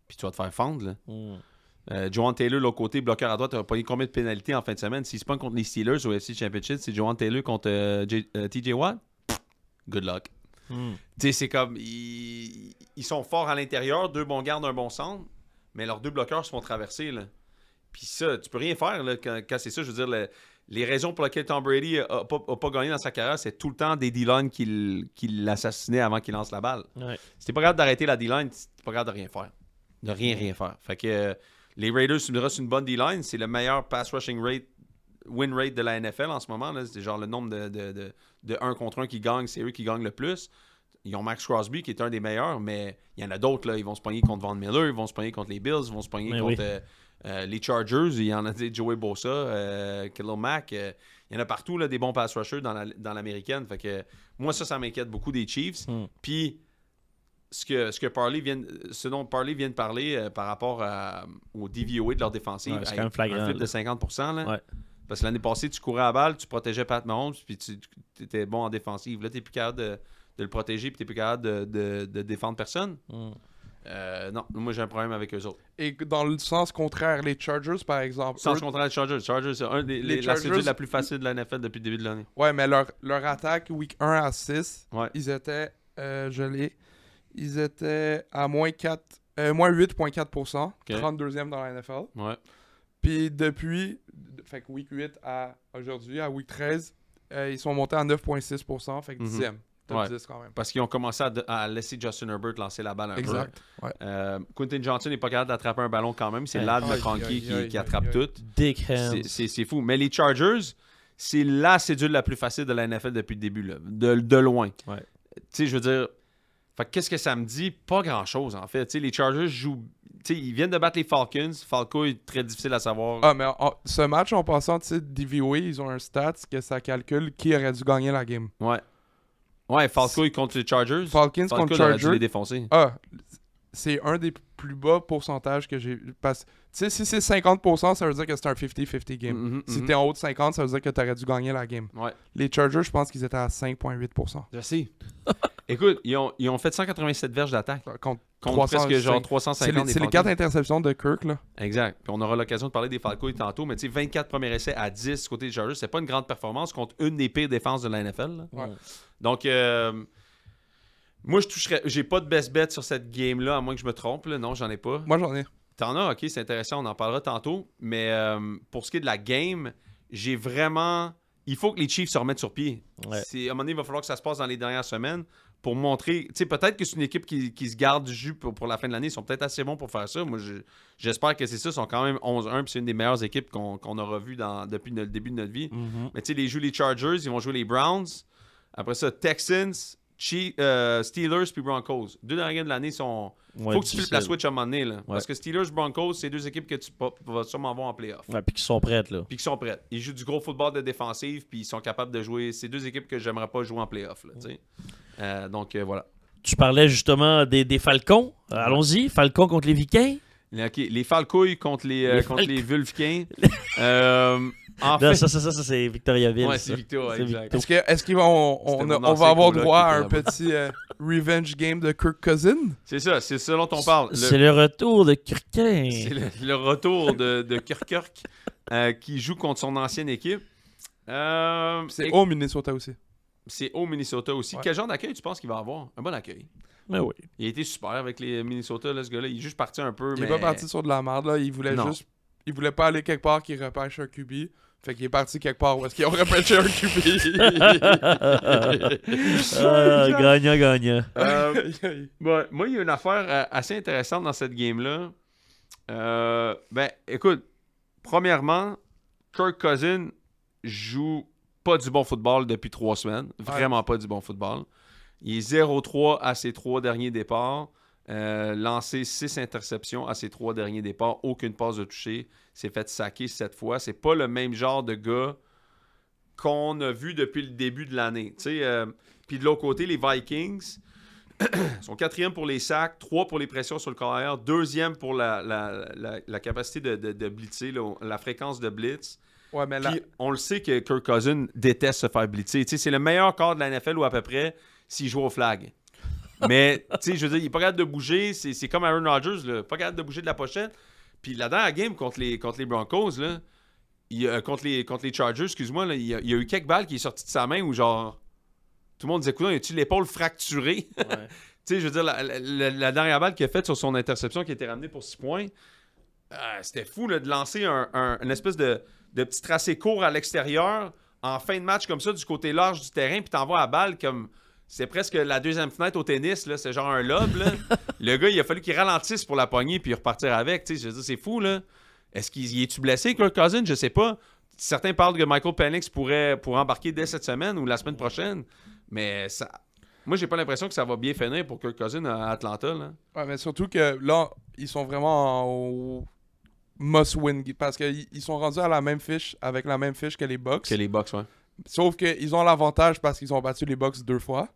Puis tu vas te faire fendre. Là. Joanne Taylor, l'autre côté, bloqueur à droite, t'as pas eu combien de pénalités en fin de semaine? S'il se pogne contre les Steelers au FC Championship, c'est Joanne Taylor contre TJ Watt? Good luck. Tu sais, c'est comme... Ils sont forts à l'intérieur, deux bons gardes, un bon centre, mais leurs deux bloqueurs se font traverser. Là. Puis ça, tu peux rien faire là, quand c'est ça. Je veux dire, les raisons pour lesquelles Tom Brady a pas gagné dans sa carrière, c'est tout le temps des D-line qui l'assassinaient avant qu'il lance la balle. Ouais. Si t'es pas capable d'arrêter la D-line, t'es pas capable de rien faire. De rien faire. Fait que les Raiders, tu me diras, c'est une bonne D-line. C'est le meilleur pass rushing rate, win rate de la NFL en ce moment. Là. C'est genre le nombre de 1 contre 1 qui gagnent, c'est eux qui gagnent le plus. Ils ont Max Crosby qui est un des meilleurs, mais il y en a d'autres. Là. Ils vont se pogner contre Von Miller, ils vont se pogner contre les Bills, ils vont se pogner contre les Chargers. Il y en a des Joey Bosa, Khalil Mack. Il y en a partout là, des bons pass rushers dans l'américaine. Fait que moi, ça m'inquiète beaucoup des Chiefs. Puis ce dont Parley vient de parler par rapport au DVOA de leur défensive, c'est quand même flagrant, un flip de 50%. Là. Ouais. Parce que l'année passée, tu courais à la balle, tu protégeais Pat Mahomes, puis tu étais bon en défensive. Là, tu n'es plus capable de le protéger, puis tu n'es plus capable de défendre personne. Non, moi j'ai un problème avec eux autres. Et dans le sens contraire, les Chargers, par exemple. Sens contraire des Chargers. Chargers, c'est la cédule la plus facile de la NFL depuis le début de l'année. Ouais, mais leur attaque, week 1 à 6, ils étaient, ils étaient à moins 8,4%, 32e dans la NFL. Ouais. Puis depuis, fait que week 8 à aujourd'hui, à week 13, ils sont montés à 9,6%, fait que 10e. Top 10 quand même. Parce qu'ils ont commencé à laisser Justin Herbert lancer la balle un peu. Exact. Ouais. Quentin Johnson n'est pas capable d'attraper un ballon quand même. C'est Lad McConkey qui attrape tout. Dick hands. C'est fou. Mais les Chargers, c'est la cédule la plus facile de la NFL depuis le début. Là. De loin. Ouais. Tu sais, je veux dire... Fait qu'est-ce que ça me dit? Pas grand-chose, en fait. Tu sais, les Chargers jouent... Tu sais, ils viennent de battre les Falcons. Falco est très difficile à savoir. Ah, mais ce match, en passant, tu sais, DVOA, ils ont un stat que ça calcule qui aurait dû gagner la game. Ouais, Falco contre les Chargers. Falcons contre Chargers. Dû les défoncer. Ah, c'est un des plus bas pourcentages que j'ai... Parce tu sais, si c'est 50%, ça veut dire que c'est un 50-50 game. Si t'es en haut de 50, ça veut dire que t'aurais dû gagner la game. Ouais. Les Chargers, je pense qu'ils étaient à 5,8%. Je sais. Écoute, ils ont fait 187 verges d'attaque. Contre presque genre 350 C'est les 4 interceptions de Kirk, là. Exact. Puis on aura l'occasion de parler des Falcons tantôt, mais tu sais, 24 premiers essais à 10 côté des Chargers, c'est pas une grande performance contre une des pires défenses de la NFL. Là. Ouais. Donc, moi, j'ai pas de best bet sur cette game-là, à moins que je me trompe. Là. Non, j'en ai pas. Moi, j'en ai. T'en as? OK, c'est intéressant, on en parlera tantôt. Mais pour ce qui est de la game, j'ai vraiment... Il faut que les Chiefs se remettent sur pied. Ouais. À un moment donné, il va falloir que ça se passe dans les dernières semaines pour montrer... Tu sais, peut-être que c'est une équipe qui se garde du jus pour la fin de l'année. Ils sont peut-être assez bons pour faire ça. Moi, j'espère que c'est ça. Ils sont quand même 11-1, puis c'est une des meilleures équipes qu'on aura vues depuis le début de notre vie. Mais tu sais, les Chargers, ils vont jouer les Browns. Après ça, Texans, Steelers puis Broncos. 2 dernières games de l'année sont... Ouais, faut que tu flippes la difficile. switch à un moment donné. Là. Ouais. Parce que Steelers, Broncos, c'est 2 équipes que tu vas sûrement voir en playoff. Ouais, puis qui sont prêtes, là. Puis qui sont prêtes. Ils jouent du gros football de défensive, puis ils sont capables de jouer. C'est 2 équipes que j'aimerais pas jouer en playoff. Là, tu sais. Donc, voilà. Tu parlais justement des Falcons. Allons-y. Falcons contre les Vikings. Les Falcouilles contre les Vulfkins. En Non, fait, ça, c'est Victoriaville. ouais, ça. c'est Victor, C'est exact. Victor. Est-ce qu'ils vont. C'était mon On ancien va avoir coloc droit à qui un était là-bas. petit revenge game de Kirk Cousin? C'est ça, c'est ce dont on parle. C'est le retour de Kirkin. C'est le retour de Kirk qui joue contre son ancienne équipe. C'est au Minnesota aussi. C'est au Minnesota aussi. Ouais. Quel genre d'accueil tu penses qu'il va avoir? Un bon accueil. Mais oui. Il a été super avec les Minnesota, là, ce gars-là. Il est juste parti un peu, Il mais... est pas parti sur de la merde, là. Il voulait Non. juste. Il voulait pas aller quelque part qui repêche un QB. Fait qu'il est parti quelque part où est-ce qu'ils ont repêché un QB. Gagnant. Ouais, moi, il y a une affaire assez intéressante dans cette game-là. Écoute, premièrement, Kirk Cousins joue pas du bon football depuis 3 semaines. Vraiment pas du bon football. Il est 0-3 à ses 3 derniers départs. Lancé 6 interceptions à ses 3 derniers départs. Aucune passe de toucher. S'est fait sacker 7 fois. C'est pas le même genre de gars qu'on a vu depuis le début de l'année. Puis de l'autre côté, les Vikings sont 4e pour les sacs, 3 pour les pressions sur le carrière, 2e pour la capacité de blitzer, la fréquence de blitz. Ouais, mais là. Puis on le sait que Kirk Cousins déteste se faire blitzer. C'est le meilleur corps de la NFL ou à peu près s'il joue au flag. Mais, je veux dire, il n'est pas capable de bouger. C'est comme Aaron Rodgers, là, pas capable de bouger de la pochette. Puis la dernière game contre les Broncos, là, contre les Chargers, excuse-moi, là, il y a eu quelques balles qui est sorti de sa main où genre tout le monde disait, coudonc, y a-tu l'épaule fracturée? Ouais. Je veux dire, la dernière balle qu'il a faite sur son interception qui a été ramenée pour 6 points, c'était fou là, de lancer une espèce de petit tracé court à l'extérieur en fin de match comme ça du côté large du terrain, puis t'envoies la balle comme... C'est presque la deuxième fenêtre au tennis, là. C'est genre un lob, là. Le gars, il a fallu qu'il ralentisse pour la pogner puis repartir avec. Je veux dire, c'est fou, là. Est-ce qu'il est-tu blessé, Kirk Cousins? Je sais pas. Certains parlent que Michael Penix pourrait embarquer dès cette semaine ou la semaine prochaine. Mais ça... Moi, j'ai pas l'impression que ça va bien finir pour Kirk Cousins à Atlanta, là. Ouais, mais surtout que là, ils sont vraiment au must-win. Parce qu'ils sont rendus à la même fiche, avec la même fiche que les Bucks. Que les Bucks, ouais. Sauf qu'ils ont l'avantage parce qu'ils ont battu les Bucks 2 fois.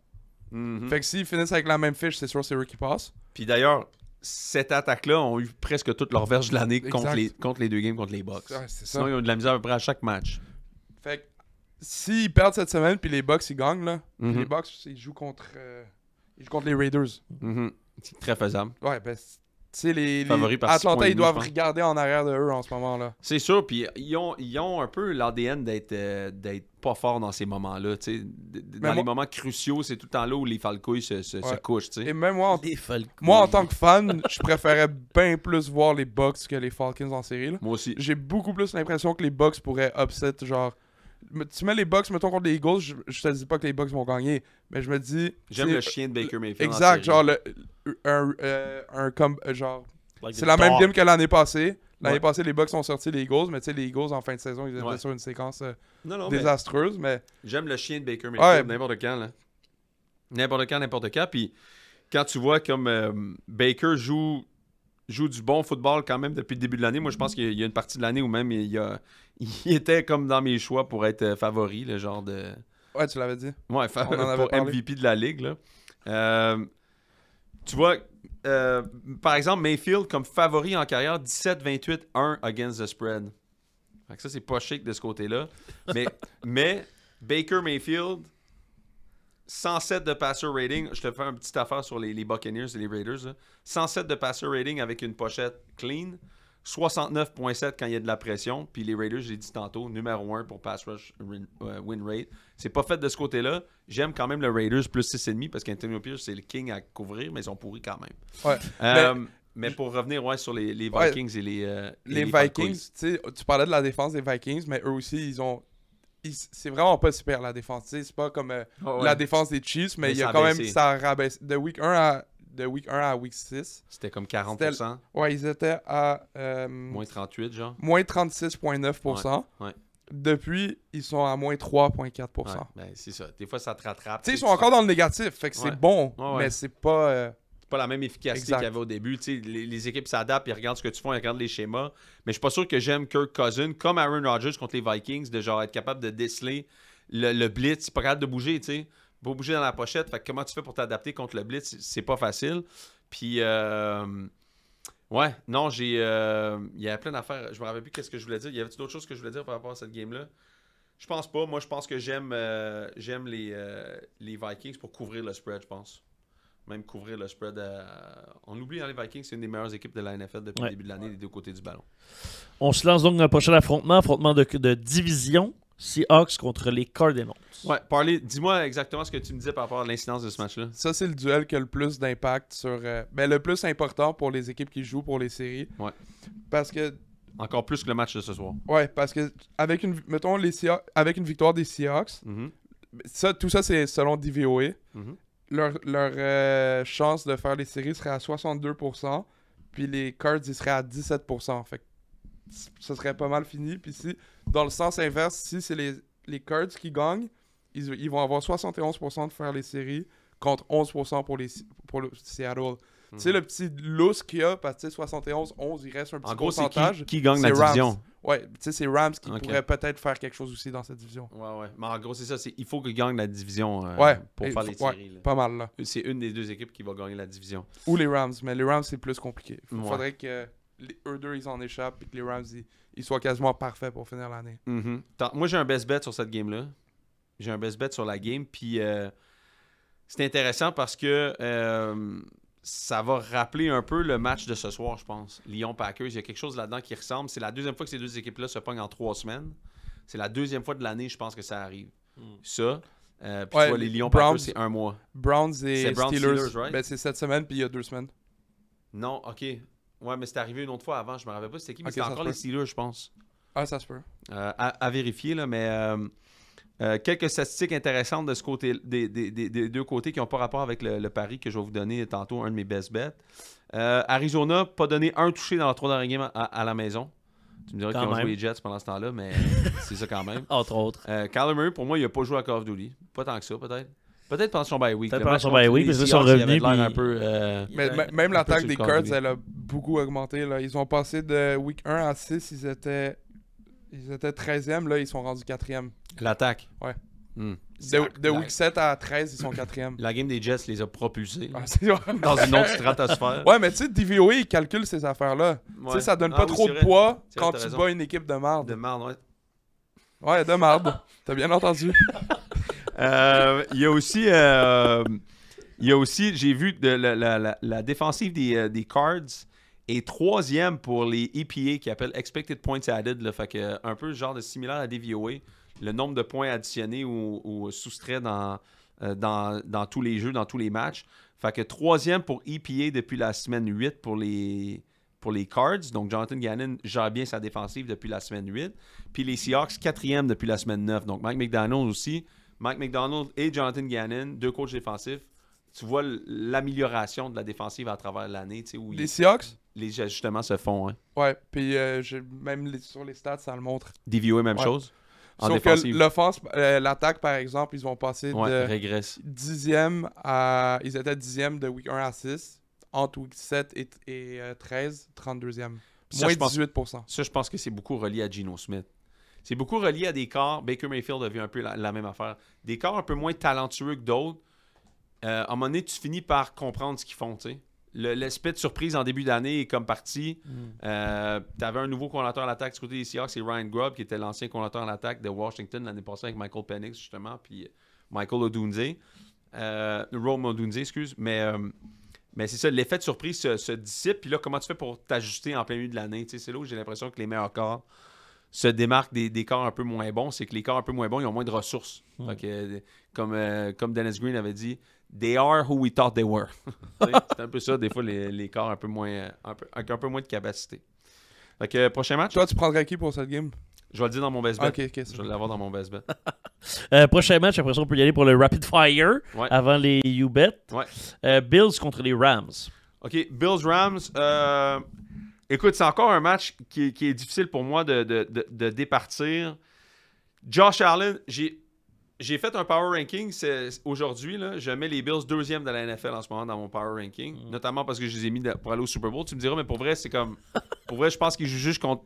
Mhm. Fait que s'ils finissent avec la même fiche, c'est sûr c'est eux qui passent. Puis d'ailleurs, cette attaque-là ont eu presque toute leur verge de l'année contre Exact. les 2 games contre les Bucks. Ouais, c'est ça. Sinon, ils ont de la misère à peu près à chaque match. Fait que s'ils perdent cette semaine puis les Bucks ils gagnent là, puis Mhm. les Bucks ils jouent contre les Raiders. Mhm. C'est très faisable. Ouais, ben tu sais les Favoris par 6 Atlanta points et ils demi, doivent je pense. regarder en arrière de eux en ce moment là. C'est sûr, puis ils ont un peu l'ADN d'être pas fort dans ces moments-là. Dans Mais les moments cruciaux, c'est tout le temps là où les Falcouilles se Ouais. couchent. Et même moi Des Falcons. en tant que fan, je préférais bien plus voir les Bucks que les Falcons en série là. Moi aussi. J'ai beaucoup plus l'impression que les Bucks pourraient upset genre tu mets les Bucks mettons contre les Eagles, je te dis pas que les Bucks vont gagner, mais je me dis J'aime c'est- le chien de Baker Mayfield. Exact, en série. genre Like c'est the la même dog. game que l'année passée. L'année Ouais. passée, les Bucks ont sorti les Eagles, mais tu sais, les Eagles, en fin de saison, ils étaient Ouais. sur une séquence Non, mais désastreuse, mais... j'aime le chien de Baker Ouais. Mayfield n'importe quand. Là. N'importe quand. Puis quand tu vois comme Baker joue du bon football quand même depuis le début de l'année, moi je pense qu'il y a une partie de l'année où même il était comme dans mes choix pour être favori, le genre de... Ouais, tu l'avais dit. Ouais, On en avait pour parlé. MVP de la ligue. Là. Tu vois, par exemple, Mayfield comme favori en carrière, 17-28-1 against the spread. Fait que ça, c'est pas chic de ce côté-là. mais Baker Mayfield, 107 de passer rating. Je te fais une petite affaire sur les Buccaneers et les Raiders. Là. 107 de passer rating avec une pochette clean. 69.7 quand il y a de la pression. Puis les Raiders, j'ai dit tantôt, numéro 1 pour pass rush win rate. C'est pas fait de ce côté-là. J'aime quand même le Raiders plus 6,5 parce qu'Antonio Pierce, c'est le king à couvrir, mais ils sont pourris quand même. Ouais. Mais pour revenir sur les Vikings Ouais. et Les Falcons. Vikings, tu sais, tu parlais de la défense des Vikings, mais eux aussi, c'est vraiment pas super la défense. Tu sais, c'est pas comme Oh, ouais. la défense des Chiefs, mais Mais il y a ça a quand même... baissé. Ça a rabaissé. De week 1 à week 6. C'était comme 40%, Ouais, ils étaient à... moins 38, genre. moins 36,9%. Ouais. Depuis, ils sont à moins 3,4%. Ouais, ben, c'est ça. Des fois, ça te rattrape. Tu sais, ils sont encore dans le négatif, fait que Ouais. c'est bon, Ouais. mais c'est pas... C'est pas la même efficacité Exact. qu'il y avait au début. Tu sais, les équipes s'adaptent, ils regardent ce que tu fais, ils regardent les schémas. Mais je suis pas sûr que j'aime Kirk Cousins, comme Aaron Rodgers contre les Vikings, de genre être capable de déceler le blitz. Pas capable de bouger, tu sais. Pas bouger dans la pochette. Fait que comment tu fais pour t'adapter contre le blitz? C'est pas facile. Puis, ouais, non, il y avait plein d'affaires. Je me rappelle plus qu'est-ce que je voulais dire. Y avait-il d'autres choses que je voulais dire par rapport à cette game-là? Je pense pas. Moi, je pense que j'aime les Vikings pour couvrir le spread, je pense. Même couvrir le spread. On oublie, les Vikings, c'est une des meilleures équipes de la NFL depuis le début de l'année, des deux côtés du ballon. On se lance donc dans le prochain affrontement de division. Seahawks contre les Cardinals. Ouais, dis-moi exactement ce que tu me disais par rapport à l'incidence de ce match-là. Ça, c'est le duel qui a le plus d'impact sur... le plus important pour les équipes qui jouent pour les séries. Ouais. Parce que... Encore plus que le match de ce soir. Ouais, parce que avec une victoire des Seahawks, tout ça, c'est selon DVOA. Leur chance de faire les séries serait à 62%, puis les Cards, ils seraient à 17%. Fait que ça serait pas mal fini. Puis si, dans le sens inverse, si c'est les Cards qui gagnent, ils vont avoir 71% de faire les séries contre 11% pour le Seattle. Tu sais, le petit lousse qu'il y a, parce que 71-11, il reste un petit pourcentage. C'est qui gagne la division? Ouais, tu sais, c'est Rams qui pourrait peut-être faire quelque chose aussi dans cette division. Ouais. Mais en gros, c'est ça. Il faut qu'ils gagnent la division pour faire les séries. Là. Pas mal, là. C'est une des deux équipes qui va gagner la division. Ou les Rams, mais les Rams, c'est plus compliqué. Il Ouais. faudrait que eux deux, ils en échappent et que les Rams, ils soient quasiment parfaits pour finir l'année. Moi, j'ai un best bet sur cette game-là. J'ai un best bet sur la game. Puis, c'est intéressant parce que ça va rappeler un peu le match de ce soir, je pense. Lyon-Packers, il y a quelque chose là-dedans qui ressemble. C'est la deuxième fois que ces deux équipes-là se pognent en 3 semaines. C'est la deuxième fois de l'année, je pense, que ça arrive. Ça. Puis tu vois, les Lyon-Packers, c'est 1 mois. Browns et C'est Browns Steelers, right? ben, c'est cette semaine puis il y a 2 semaines. Non, OK. Ouais, mais c'est arrivé une autre fois avant. Je me rappelle pas c'était qui, mais Ok, c'était ça encore se les peut. Steelers, je pense. Ah, ça se peut. À vérifier, là, mais quelques statistiques intéressantes de ce côté, des deux côtés qui n'ont pas rapport avec le pari que je vais vous donner tantôt, un de mes best bets. Arizona, pas donné un touché dans la 3 dernières games à la maison. Tu me diras qu'ils ont joué les Jets pendant ce temps-là, mais c'est ça quand même. Entre autres. Kyler Murray, pour moi, il n'a pas joué à Call of Duty. Pas tant que ça, peut-être. Peut-être pendant son bye week. Peut-être Le pendant match son contre bye week, les parce que là, ils sont Seahawks, il avait revenus, de l'air puis- un peu... Mais même l'attaque sur des le Cards, Call of elle a beaucoup augmenté. Là. Ils ont passé de week 1 à 6, ils étaient 13e, là, ils sont rendus 4e. L'attaque. Ouais. La De week 7 à 13, ils sont 4e. La game des Jets les a propulsés là, Ah, c'est- dans une autre stratosphère. Ouais, mais tu sais, DVOA, il calcule ces affaires-là. Tu sais, ça donne pas oui, trop c'est de vrai. poids C'est vrai, quand t'as tu raison. bats une équipe de marde. De merde, ouais. Ouais, de marde. T'as bien entendu. Il y a aussi, j'ai vu la défensive des Cards est 3e pour les EPA qui appellent Expected Points Added. Là, fait que, un peu genre de similaire à DVOA. Le nombre de points additionnés ou soustraits dans tous les jeux, dans tous les matchs. Fait que 3e pour EPA depuis la semaine 8 pour les Cards. Donc, Jonathan Gannon gère bien sa défensive depuis la semaine 8. Puis les Seahawks, 4e depuis la semaine 9. Donc, Mike McDonald aussi. Mike McDonald et Jonathan Gannon, deux coachs défensifs. Tu vois l'amélioration de la défensive à travers l'année. Tu sais, où Les Seahawks? les ajustements se font. Hein. Ouais, puis sur les stats, ça le montre. DVOA, même Ouais. chose. En Sauf défensive. que l'offense, l'attaque, par exemple, ils vont passer de régresse. 10e à... Ils étaient 10e de week 1 à 6. Entre week 7 et 13, 32e. Ça, Moins je pense- 18%. Ça, je pense que c'est beaucoup relié à Geno Smith. C'est beaucoup relié à des corps. Baker Mayfield a vu un peu la même affaire. Des corps un peu moins talentueux que d'autres. À un moment donné, tu finis par comprendre ce qu'ils font. Tu sais. L'aspect de surprise en début d'année est comme parti. Tu avais un nouveau coordinateur à l'attaque du côté des Seahawks, c'est Ryan Grubb, qui était l'ancien coordinateur à l'attaque de Washington l'année passée avec Michael Penix, justement, puis Michael Odunze. Rome Odunze, excuse. Mais c'est ça, l'effet de surprise se dissipe. Puis là, comment tu fais pour t'ajuster en plein milieu de l'année? Tu sais, c'est là où j'ai l'impression que les meilleurs corps se démarquent des corps un peu moins bons. C'est que les corps un peu moins bons, ils ont moins de ressources. Fait que, comme Dennis Green avait dit, they are who we thought they were. C'est un peu ça, des fois, les corps un peu moins, avec un peu moins de capacité. Fait que, prochain match, Toi, tu prendrais qui pour cette game? je vais le dire dans mon best bet. Ok, c'est Je vais l'avoir dans mon best bet. Prochain match, après ça, on peut y aller pour le Rapid Fire Ouais. avant les U-Bet. Ouais. Bills contre les Rams. OK, Bills-Rams. Écoute, c'est encore un match qui est difficile pour moi de départir. Josh Allen, j'ai fait un power ranking aujourd'hui. Je mets les Bills 2e de la NFL en ce moment dans mon power ranking. Notamment parce que je les ai mis pour aller au Super Bowl. Tu me diras, mais pour vrai, c'est comme. Pour vrai, je pense qu'ils jouent juste contre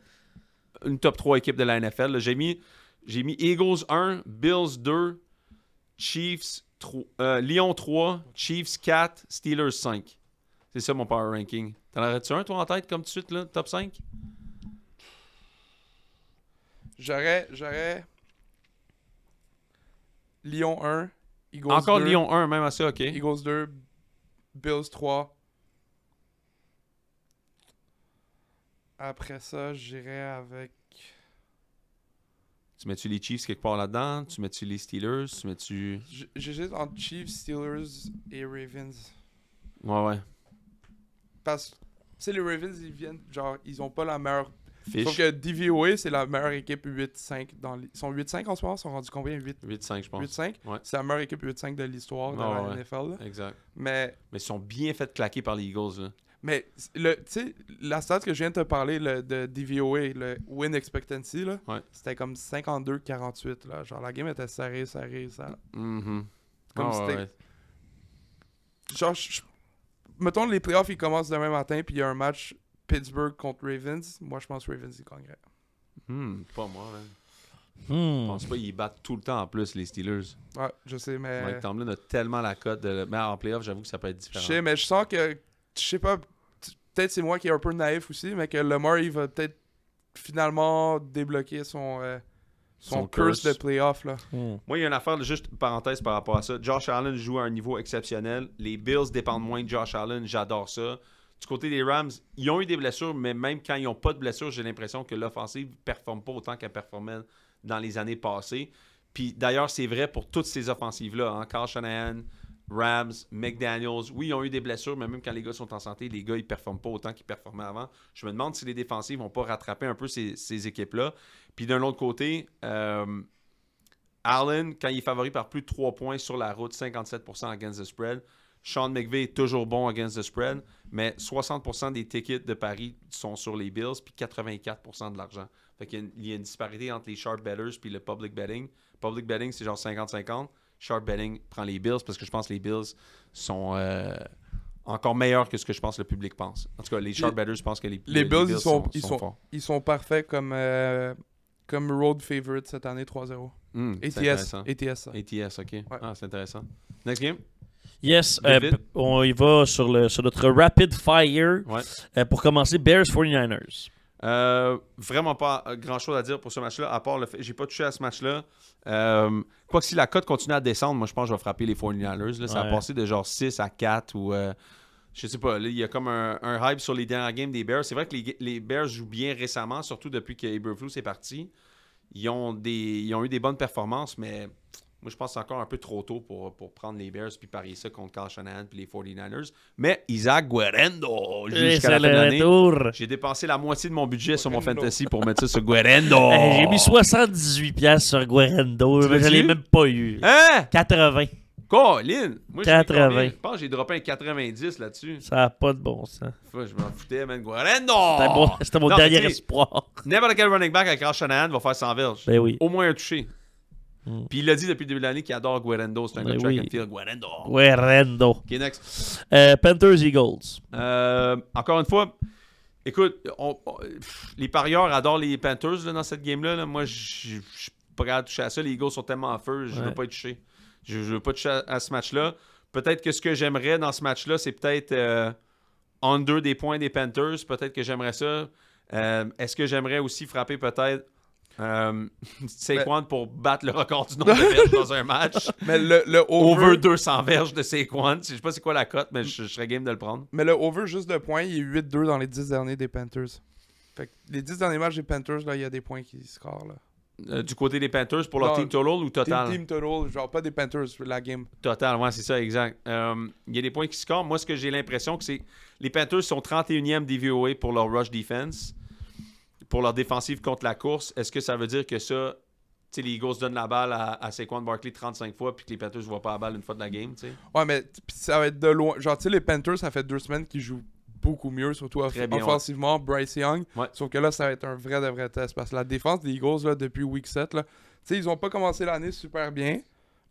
une top 3 équipe de la NFL. J'ai mis Eagles 1, Bills 2, Chiefs 3, Lions 3, Chiefs 4, Steelers 5. C'est ça mon power ranking. T'en aurais-tu un, toi, en tête, comme tout de suite, là, top 5? J'aurais Lyon 1, Eagles Encore 2. Lyon 1, même à ça, OK. Eagles 2, Bills 3. Après ça, j'irais avec... Tu mets-tu les Chiefs quelque part là-dedans? Tu mets-tu les Steelers? Tu mets-tu... J'hésite entre Chiefs, Steelers et Ravens. Ouais. Parce que, tu sais, les Ravens, ils viennent, genre, ils ont pas la meilleure... Fiche. Sauf que DVOA, c'est la meilleure équipe 8-5 dans Ils sont 8-5 en ce moment? Ils sont rendus combien? 8-5, je pense. 8-5? Ouais. C'est la meilleure équipe 8-5 de l'histoire de la NFL. Là. Exact. Mais ils sont bien fait claquer par les Eagles, là. Mais, tu sais, la stat que je viens de te parler de DVOA, le win expectancy, là, c'était comme 52-48. Là. Genre, la game était serrée. Ça... Mm-hmm. Comme c'était... Genre, mettons, les playoffs, ils commencent demain matin, puis il y a un match Pittsburgh contre Ravens. Moi, je pense que Ravens, ils gagneraient. Pas moi, man. Je pense pas qu'ils battent tout le temps en plus, les Steelers. Ouais, je sais, mais... Mike Tomlin a tellement la cote. Mais en playoff, j'avoue que ça peut être différent. Je sais, mais je sens que... Je sais pas, peut-être c'est moi qui est un peu naïf aussi, mais que Lamar, il va peut-être finalement débloquer son curse de playoff. Là. Moi, il y a une affaire, juste une parenthèse par rapport à ça. Josh Allen joue à un niveau exceptionnel. Les Bills dépendent moins de Josh Allen. J'adore ça. Du côté des Rams, ils ont eu des blessures, mais même quand ils n'ont pas de blessures, j'ai l'impression que l'offensive ne performe pas autant qu'elle performait dans les années passées. Puis d'ailleurs, c'est vrai pour toutes ces offensives-là. Hein. Kyle Shanahan, Rams, McDaniels, oui, ils ont eu des blessures, mais même quand les gars sont en santé, les gars, ils ne performent pas autant qu'ils performaient avant. Je me demande si les défensives ne vont pas rattraper un peu ces équipes-là. Puis d'un autre côté, Allen, quand il est favori par plus de 3 points sur la route, 57% against the spread. Sean McVay est toujours bon against the spread, mais 60% des tickets de Paris sont sur les Bills, puis 84% de l'argent. Fait qu'il y a une disparité entre les sharp bettors puis le public betting. Public betting, c'est genre 50-50. Sharp betting prend les Bills parce que je pense que les Bills sont encore meilleurs que ce que je pense que le public pense. En tout cas, les sharp bettors pensent que les Bills sont forts. Ils sont parfaits comme road favorite cette année 3-0. ATS. ATS, OK. Ouais. Ah, c'est intéressant. Next game? Yes, on y va sur notre rapid fire. Pour commencer, Bears 49ers. Vraiment pas grand-chose à dire pour ce match-là, à part le fait j'ai pas touché à ce match-là. Quoique si la cote continue à descendre, moi je pense que je vais frapper les 49ers. Là. Ça a passé de genre 6 à 4 ou... je sais pas, il y a comme un hype sur les dernières games des Bears. C'est vrai que les Bears jouent bien récemment, surtout depuis que Eberflus est parti. Ils ont eu des bonnes performances, mais... Moi, je pense que c'est encore un peu trop tôt pour prendre les Bears puis parier ça contre Kyle Shanahan puis les 49ers. Mais Isaac Guerrero, jusqu'à la fin de l'année, j'ai dépensé la moitié de mon budget sur mon fantasy pour mettre ça sur Guerrero. J'ai mis 78$ sur Guerrero, mais je l'ai même pas eu. Hein? 80. Colin! Moi, 80. Je pense que j'ai droppé un 90 là-dessus. Ça n'a pas de bon sens. Je m'en foutais, man. Guerrero! C'était mon dernier espoir. N'importe quel running back avec Kyle Shanahan va faire 100 verges. Ben oui. Au moins un touché. Puis il l'a dit depuis le début de l'année qu'il adore Guerrero. C'est un gars de track and field. Guerrero. OK, next. Panthers Eagles. Encore une fois, écoute, les parieurs adorent les Panthers là, dans cette game-là. Là. Moi, je suis pas capable de toucher à ça. Les Eagles sont tellement en feu, je veux pas y toucher. Je veux pas toucher à ce match-là. Peut-être que ce que j'aimerais dans ce match-là, c'est peut-être under des points des Panthers. Peut-être que j'aimerais ça. Est-ce que j'aimerais aussi frapper peut-être Saquon pour battre le record du nombre de verges dans un match? Mais le over 200 verges de Saquon. Je sais pas c'est quoi la cote, mais je serais game de le prendre. Mais le over juste de points, il est 8-2 dans les 10 derniers des Panthers. Fait que les 10 derniers matchs des Panthers, là, il y a des points qui scorent. Là. Du côté des Panthers pour leur team total ou total? Team total, genre pas des Panthers, la game. Total, ouais, c'est ça, exact. Il y a des points qui scorent. Moi, ce que j'ai l'impression que c'est... Les Panthers sont 31e DVOA pour leur rush defense, pour leur défensive contre la course. Est-ce que ça veut dire que ça... Tu sais, les Eagles donnent la balle à Saquon Barkley 35 fois puis que les Panthers ne voient pas la balle une fois de la game, tu sais? Ouais, mais ça va être de loin. Genre, tu sais, les Panthers, ça fait 2 semaines qu'ils jouent beaucoup mieux, surtout Très bien, offensivement, Bryce Young. Ouais. Sauf que là, ça va être un de vrai test. Parce que la défense des Eagles, là, depuis Week 7, là, ils ont pas commencé l'année super bien.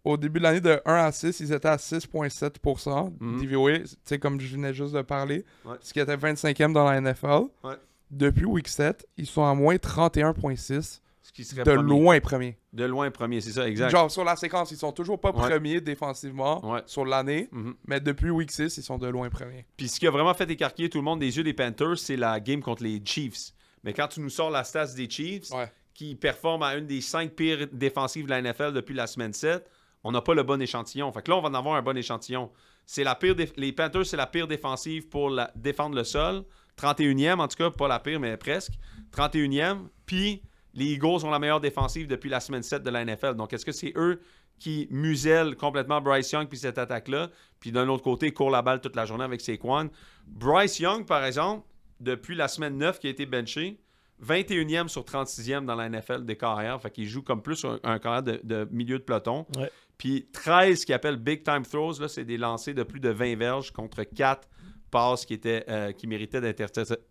Au début de l'année, de 1 à 6, ils étaient à 6,7% DVOA, comme je venais juste de parler. Ouais. Ce qui était 25e dans la NFL. Ouais. Depuis Week 7, ils sont à moins 31,6. Ce qui serait De premier. loin premier. De loin premier, c'est ça, exact. Genre, sur la séquence, ils sont toujours pas premiers défensivement sur l'année. Mais depuis Week 6, ils sont de loin premiers. Puis ce qui a vraiment fait écarquiller tout le monde des yeux des Panthers, c'est la game contre les Chiefs. Mais quand tu nous sors la stats des Chiefs, qui performent à une des 5 pires défensives de la NFL depuis la semaine 7, on n'a pas le bon échantillon. Fait que là, on va en avoir un bon échantillon. C'est la pire les Panthers, c'est la pire défensive pour défendre le sol. 31e, en tout cas, pas la pire, mais presque. 31e. Puis les Eagles ont la meilleure défensive depuis la semaine 7 de la NFL. Donc, est-ce que c'est eux qui musellent complètement Bryce Young puis cette attaque-là? Puis d'un autre côté, ils courent la balle toute la journée avec Saquon. Bryce Young, par exemple, depuis la semaine 9 qui a été benché, 21e sur 36e dans la NFL des carrières. Fait qu'il joue comme plus un carrière de milieu de peloton. Ouais. Puis 13 qui appelle Big Time Throws, là, c'est des lancers de plus de 20 verges contre 4 passes qui méritaient d'être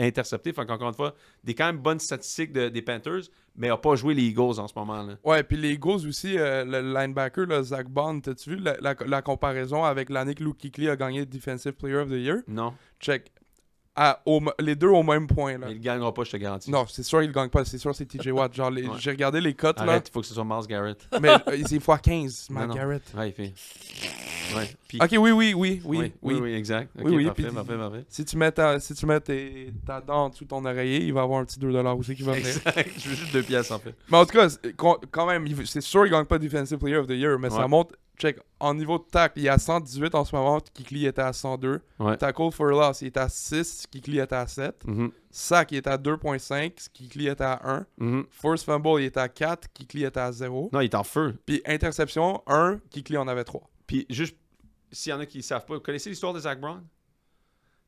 interceptées. Fait qu'encore une fois, des quand même bonnes statistiques des Panthers, mais n'a pas joué les Eagles en ce moment-là. Ouais, puis les Eagles aussi, le linebacker, là, Zach Bond, t'as-tu vu la comparaison avec l'année que Luke Kuechly a gagné Defensive Player of the Year? Non. Check. Les deux au même point. Là. Mais il ne gagnera pas, je te garantis. Non, c'est sûr qu'il ne gagne pas. C'est sûr c'est TJ Watt. Genre, j'ai regardé les cotes. Arrête, il faut que ce soit Myles Garrett. Mais c'est x15, Myles Garrett. Ouais, il fait. Ouais. Puis... Ok, oui, exact. Okay, oui, parfait. Si tu mets ta dent en dessous de ton oreiller, il va avoir un petit 2$ aussi qui va venir. Exact. Je veux juste 2 pièces en fait. Mais en tout cas, quand même, c'est sûr qu'il ne gagne pas Defensive Player of the Year, mais ça montre. Check, en niveau de tackle, il est à 118 en ce moment, Kuechly était à 102. Tackle for loss, il est à 6, Kuechly était à 7. Sack, il est à 2.5, Kuechly était à 1. Force fumble, il est à 4, Kuechly était à 0. Non, il est en feu. Puis interception, 1, Kuechly en avait 3. Puis juste, s'il y en a qui ne savent pas, vous connaissez l'histoire de Zach Brown?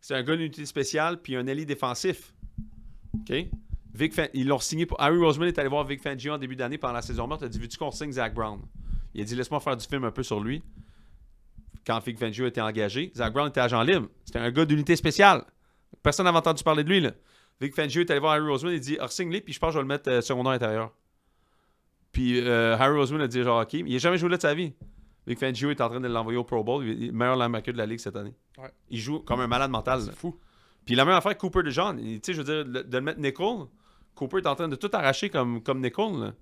C'est un gars d'unité spéciale, puis un ailier défensif. OK? Ils l'ont signé pour... Harry Roseman est allé voir Vic Fangio en début d'année pendant la saison morte. Il a dit, veux-tu qu'on signe Zach Brown? Il a dit, laisse-moi faire du film un peu sur lui. Quand Vic Fangio était engagé, Zach Brown était agent libre. C'était un gars d'unité spéciale. Personne n'avait entendu parler de lui, là. Vic Fangio est allé voir Harry Roseman, il dit, signe-les, puis je pense que je vais le mettre secondaire intérieur. Puis Harry Roseman a dit, genre, OK. Il n'a jamais joué là de sa vie. Vic Fangio est en train de l'envoyer au Pro Bowl. Il est le meilleur linebacker de la Ligue cette année. Ouais. Il joue comme un malade mental. C'est fou. Puis la même affaire avec Cooper DeJean. Tu sais, je veux dire, de le mettre nickel, Cooper est en train de tout arracher comme nickel, là.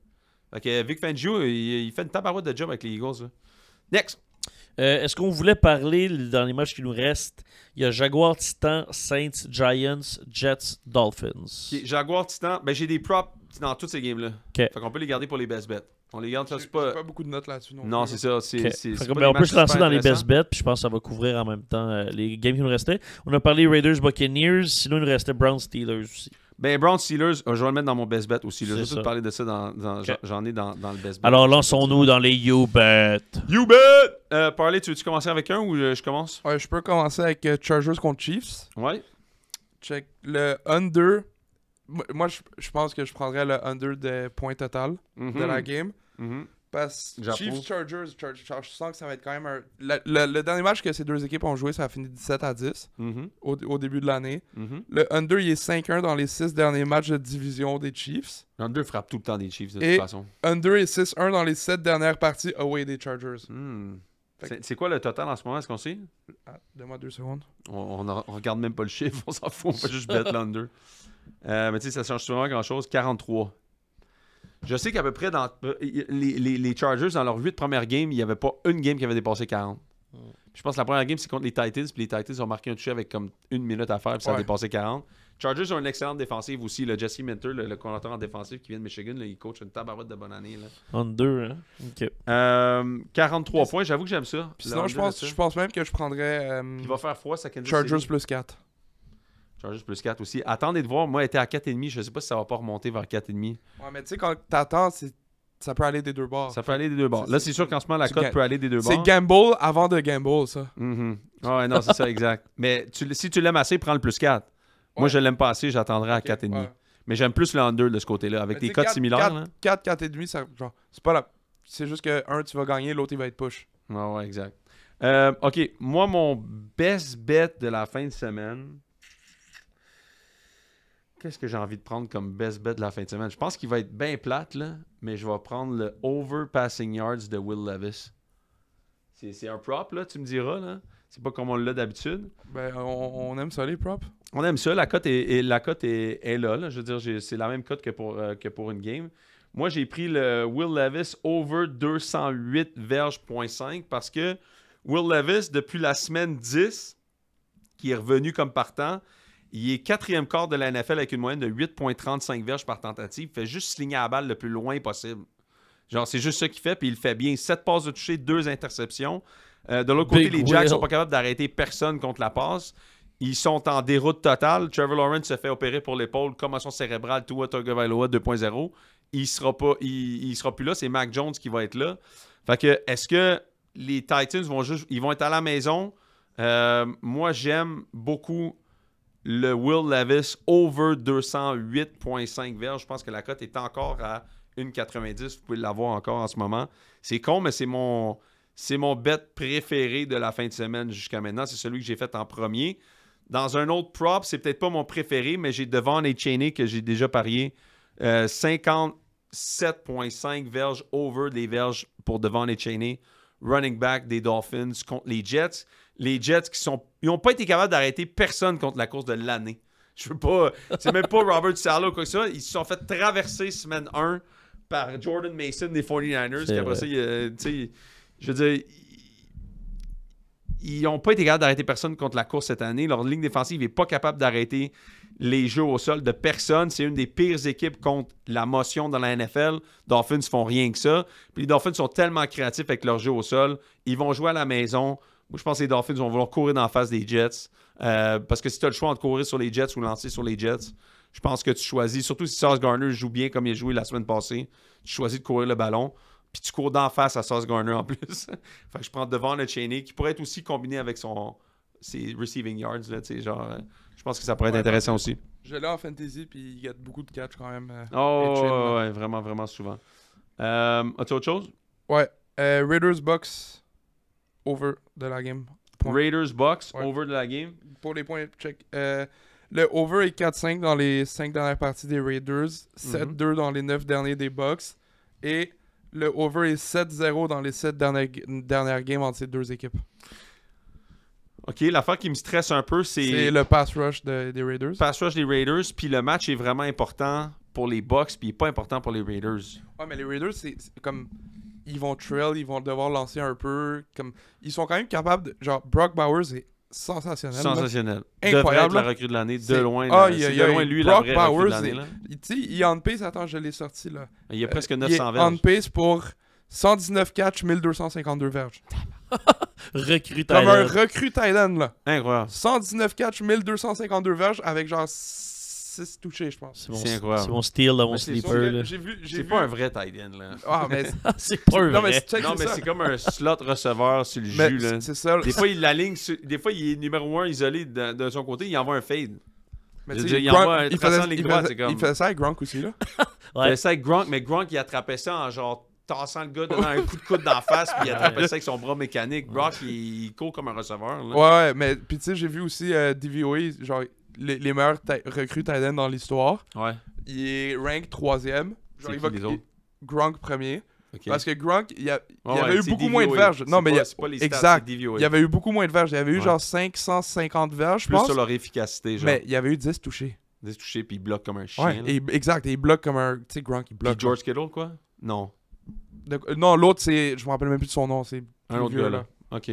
Fait que Vic Fangio, il fait une tabarouette de job avec les Eagles. Là. Next! Est-ce qu'on voulait parler dans les matchs qui nous restent? Il y a Jaguars, Titans, Saints, Giants, Jets, Dolphins. Okay, Jaguars, Titans, ben j'ai des props dans toutes ces games-là. Okay. Fait qu'on peut les garder pour les best bets. On les garde, ça c'est pas beaucoup de notes là-dessus. Non, c'est ça. On peut se lancer dans les best bets, puis je pense que ça va couvrir en même temps les games qui nous restaient. On a parlé Raiders, Buccaneers, sinon il nous restait Browns, Steelers aussi. Ben, Browns Steelers, je vais le mettre dans mon best bet aussi. Je vais tout parler de ça j'en ai dans le best bet. Alors, lançons-nous dans les You-Bet. You-Bet! Parlez, tu veux-tu commencer avec un ou je commence? Ouais, je peux commencer avec Chargers contre Chiefs. Ouais. Check. Le under. Moi, je pense que je prendrais le under de points total de la game. Parce que Chiefs-Chargers, je sens que ça va être quand même un... Le dernier match que ces deux équipes ont joué, ça a fini 17-10 au début de l'année. Le under, il est 5-1 dans les 6 derniers matchs de division des Chiefs. Le under frappe tout le temps des Chiefs, de toute façon. Under est 6-1 dans les 7 dernières parties away des Chargers. C'est quoi le total en ce moment, est-ce qu'on sait? Donne-moi 2 secondes. On regarde même pas le chiffre, on s'en fout, on fait juste bet l'under. Mais tu sais, ça change souvent grand-chose. 43. Je sais qu'à peu près dans les Chargers, dans leurs 8 premières games, il n'y avait pas une game qui avait dépassé 40. Je pense que la première game, c'est contre les Titans, puis les Titans ont marqué un touché avec comme 1 minute à faire, puis ça a dépassé 40. Chargers ont une excellente défensive aussi. Le Jesse Minter, le coordinateur en défensive qui vient de Michigan, là, il coach une tabarouette de bonne année. Là. Under, hein? OK. 43 points, j'avoue que j'aime ça. Puis sinon, je pense même que je prendrais il va faire froid, ça Chargers plus 4. Chargers plus 4 aussi. Attendez de voir. Moi, elle était à 4,5. Je sais pas si ça va pas remonter vers 4,5. Ouais, mais tu sais, quand t'attends, ça peut aller des deux bords. Ça peut aller des deux bords. Là, c'est sûr qu'en ce moment, la cote peut aller des deux bords. C'est gamble avant de gamble, ça. Ouais, non, c'est ça, exact. Mais si tu l'aimes assez, prends le plus 4. Moi, je l'aime pas assez, j'attendrai à 4,5. Ouais. Mais j'aime plus le under de ce côté-là, avec des cotes similaires. 4, 4,5, genre, c'est pas la... C'est juste que un, tu vas gagner, l'autre, il va être push. Ouais, exact. OK, moi, mon best bet de la fin de semaine... Qu'est-ce que j'ai envie de prendre comme best bet de la fin de semaine? Je pense qu'il va être bien plate, là, mais je vais prendre le over passing yards de Will Levis. C'est un prop, là, tu me diras, là. C'est pas comme on l'a d'habitude. Ben, on aime ça, les props. On aime ça. La cote est là. Je veux dire, c'est la même cote que pour une game. Moi, j'ai pris le Will Levis over 208 verges.5 parce que Will Levis, depuis la semaine 10, qui est revenu comme partant, il est 4e quart de la NFL avec une moyenne de 8,35 verges par tentative. Il fait juste slinger la balle le plus loin possible. Genre, c'est juste ça qu'il fait, puis il le fait bien. 7 passes de toucher, 2 interceptions. De l'autre côté, les Jacks sont pas capables d'arrêter personne contre la passe. Ils sont en déroute totale. Trevor Lawrence se fait opérer pour l'épaule, commotion cérébrale, Tua Tagovailoa 2.0. Il sera plus là. C'est Mac Jones qui va être là. Fait que, est-ce que les Titans vont être à la maison? Moi, j'aime beaucoup le Will Levis over 208.5 verges. Je pense que la cote est encore à 1,90. Vous pouvez l'avoir encore en ce moment. C'est con, mais c'est mon bet préféré de la fin de semaine jusqu'à maintenant. C'est celui que j'ai fait en premier. Dans un autre prop, c'est peut-être pas mon préféré, mais j'ai Devon Cheney que j'ai déjà parié 57,5 verges over des verges pour Devon Cheney, running back des Dolphins contre les Jets. Les Jets ils n'ont pas été capables d'arrêter personne contre la course de l'année. Je veux pas. C'est même pas Robert Saleh ou quoi que ça. Ils se sont fait traverser semaine 1 par Jordan Mason des 49ers. Qui après ça, je veux dire, ils n'ont pas été capables d'arrêter personne contre la course cette année. Leur ligne défensive n'est pas capable d'arrêter les jeux au sol de personne. C'est une des pires équipes contre la motion dans la NFL. Les Dolphins font rien que ça. Puis les Dolphins sont tellement créatifs avec leur jeu au sol. Ils vont jouer à la maison. Moi, je pense que les Dolphins vont vouloir courir dans la face des Jets. Parce que si tu as le choix entre courir sur les Jets ou lancer sur les Jets, je pense que tu choisis, surtout si Sauce Gardner joue bien comme il a joué la semaine passée, tu choisis de courir le ballon. Puis tu cours d'en face à Sauce Gardner en plus. Fait que je prends devant le Cheney, qui pourrait être aussi combiné avec ses receiving yards. Là, je pense que ça pourrait être intéressant aussi. Je l'ai en fantasy, puis il y a beaucoup de catch quand même. Ouais, vraiment, vraiment souvent. As-tu autre chose? Ouais. Raiders Bucks over de la game. Point. Raiders Bucks over de la game. Pour les points, check. Le over est 4-5 dans les 5 dernières parties des Raiders, 7-2 dans les 9 derniers des Bucks, et le over est 7-0 dans les 7 dernières games entre ces deux équipes. OK, l'affaire qui me stresse un peu, c'est le pass rush des Raiders. Pass rush des Raiders, puis le match est vraiment important pour les Bucks, puis il n'est pas important pour les Raiders. Ouais, mais les Raiders, c'est comme... Ils vont trail, ils vont devoir lancer un peu. Comme ils sont quand même capables de... Genre, Brock Bowers est sensationnel. Sensationnel. Incroyable. Devrait être la recrue de l'année, de loin. C'est de loin, lui, Brock la vraie recrue de Bowers, l'année. Il est on pace, attends, je l'ai sorti là. Il y a presque 900 verges. Il est on pace pour 119 catch, 1252 verges. Recrue tight end. Comme un recrue tight end, là. Incroyable. 119 catch, 1252 verges avec genre 6 touchés, je pense. C'est incroyable. C'est mon steal dans mon sleeper. C'est pas un vrai tight end, là. Ah, mais c'est pas un vrai. Non, mais c'est comme un slot receveur sur le jus, là. C'est ça. Des fois, il est numéro 1 isolé de son côté, il envoie un fade. Mais il faisait ça avec Gronk aussi, là. Il faisait ça avec Gronk, mais Gronk, il attrapait ça en genre tassant le gars, donnant un coup de coude d'en face, puis il attrapait ça avec son bras mécanique. Brock, il court comme un receveur, là. Ouais, mais puis tu sais, j'ai vu aussi DVOA, genre les meilleurs recrues tight end dans l'histoire. Ouais. Il est rank 3e. Genre, il va les autres? Gronk premier. Okay. Parce que Gronk, il y avait eu beaucoup moins de verges. Non, mais c'est pas les stats, exact. Il y avait eu beaucoup moins de verges. Il y avait eu genre 550 verges, je pense. Plus sur leur efficacité, genre. Mais il y avait eu 10 touchés. 10 touchés, puis il bloque comme un chien. Ouais, exact. Et il bloque comme un... Tu sais, Gronk, il bloque. Puis George Kittle, quoi? Non. Non, l'autre, c'est... Je me rappelle même plus de son nom. C'est un autre gars, là. OK.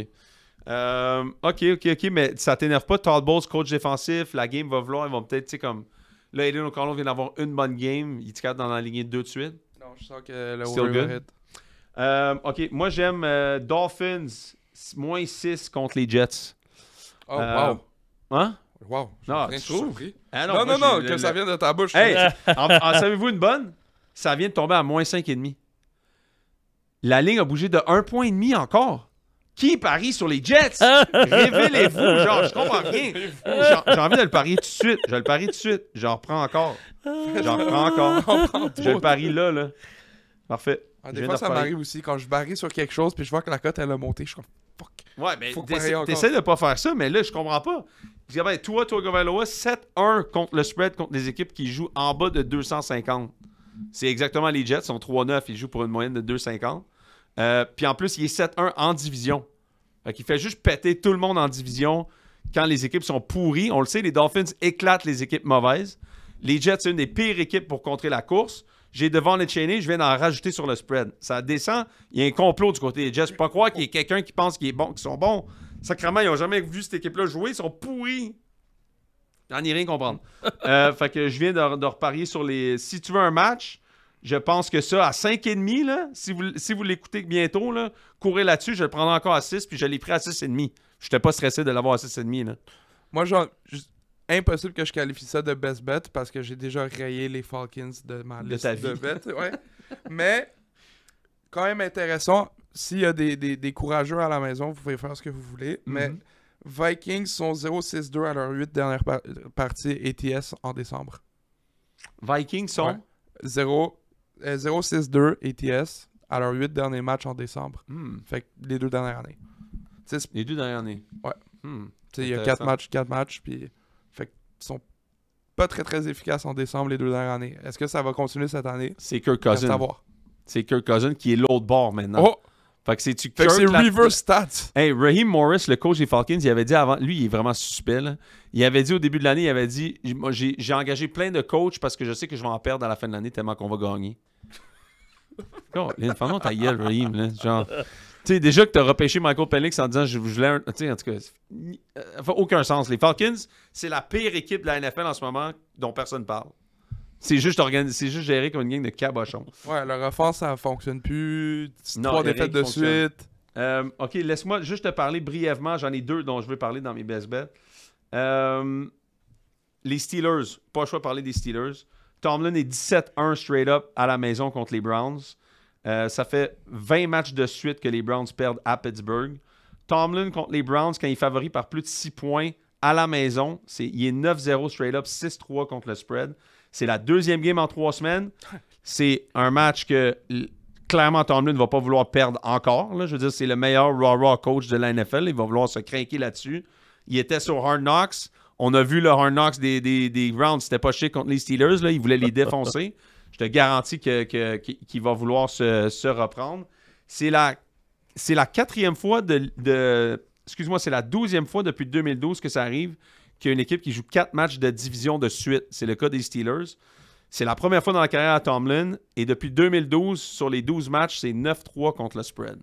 OK, mais ça t'énerve pas. Todd Bowles, coach défensif, la game va vouloir, ils vont peut-être, tu sais, comme... Là, Aiden O'Connell vient d'avoir une bonne game. Il est capable d'en aligner 2 de suite. Non, je sens que le Still over hit. OK, moi, j'aime Dolphins -6 contre les Jets. Oh, wow. Hein? Wow. Non, tu trouves? Ah non, que ça vient de ta bouche. Hey, savez-vous une bonne? Ça vient de tomber à -5,5. La ligne a bougé de 1,5 point encore. Qui parie sur les Jets? Révélez-vous. Genre, je comprends rien. J'ai envie de le parier tout de suite. Je le parie tout de suite. J'en reprends encore. Je le parie là. Parfait. Des fois, ça m'arrive aussi quand je parie sur quelque chose puis je vois que la cote, elle a monté. Je suis comme... fuck. Ouais, mais Faut parier encore. t'essaies de pas faire ça, mais là, je comprends pas. Je dis, ben, toi, Govaloa, 7-1 contre le spread contre les équipes qui jouent en bas de 250. C'est exactement les Jets, ils sont 3-9, ils jouent pour une moyenne de 2,50. Puis en plus, il est 7-1 en division. Fait qu'il fait juste péter tout le monde en division quand les équipes sont pourries. On le sait, les Dolphins éclatent les équipes mauvaises. Les Jets, c'est une des pires équipes pour contrer la course. J'ai devant les chaînés, je viens d'en rajouter sur le spread. Ça descend, il y a un complot du côté des Jets. Je peux pas croire qu'il y ait quelqu'un qui pense qu'ils sont bons. Sacrément, ils n'ont jamais vu cette équipe-là jouer, ils sont pourris. J'en ai rien comprendre. Fait que je viens de reparier sur les... Si tu veux un match, je pense que ça, à 5,5, là, si vous l'écoutez bientôt, là, courez là-dessus, je le prendrai encore à 6, puis je l'ai pris à 6,5. Je n'étais pas stressé de l'avoir à 6,5. Là. Moi, impossible que je qualifie ça de best bet parce que j'ai déjà rayé les Falcons de ma liste de bets. Ouais. Mais, quand même intéressant, s'il y a des courageux à la maison, vous pouvez faire ce que vous voulez. Mais Vikings sont 0-6-2 à leurs 8 dernières parties ATS en décembre. Vikings sont 0-6-2 ATS à leurs 8 derniers matchs en décembre. Fait que les 2 dernières années. Les 2 dernières années. Ouais. Il y a 4 matchs, puis fait qu'ils sont pas très très efficaces en décembre les 2 dernières années. Est-ce que ça va continuer cette année? C'est Kirk Cousins. C'est Kirk Cousins qui est l'autre bord maintenant. Oh! Fait que c'est reverse stats. Hey, Raheem Morris, le coach des Falcons, il avait dit avant, lui, il est vraiment suspect. Là. Il avait dit au début de l'année, il avait dit, j'ai engagé plein de coachs parce que je sais que je vais en perdre à la fin de l'année tellement qu'on va gagner. Fais-moi ta gueule, Raheem. Là. Genre, tu sais, déjà que tu as repêché Michael Penix en disant je voulais un. Tu sais, en tout cas, ça fait aucun sens. Les Falcons, c'est la pire équipe de la NFL en ce moment dont personne parle. C'est juste géré comme une gang de cabochons. Ouais, leur offense, ça fonctionne plus. 3 défaites de suite. OK, laisse-moi juste te parler brièvement. J'en ai 2 dont je veux parler dans mes best bets. Les Steelers. Pas le choix de parler des Steelers. Tomlin est 17-1 straight up à la maison contre les Browns. Ça fait 20 matchs de suite que les Browns perdent à Pittsburgh. Tomlin contre les Browns, quand il est favori par plus de 6 points à la maison, il est 9-0 straight up, 6-3 contre le spread. C'est la 2e game en 3 semaines. C'est un match que clairement Tomlin ne va pas vouloir perdre encore. Là. Je veux dire, c'est le meilleur raw coach de la NFL. Il va vouloir se craquer là-dessus. Il était sur Hard Knocks. On a vu le Hard Knocks des Browns. C'était pas chic contre les Steelers. Là. Il voulait les défoncer. Je te garantis qu'il va vouloir se reprendre. C'est la 4e fois excuse-moi, c'est la 12e fois depuis 2012 que ça arrive qu'il y a une équipe qui joue 4 matchs de division de suite. C'est le cas des Steelers. C'est la première fois dans la carrière à Tomlin. Et depuis 2012, sur les 12 matchs, c'est 9-3 contre le spread.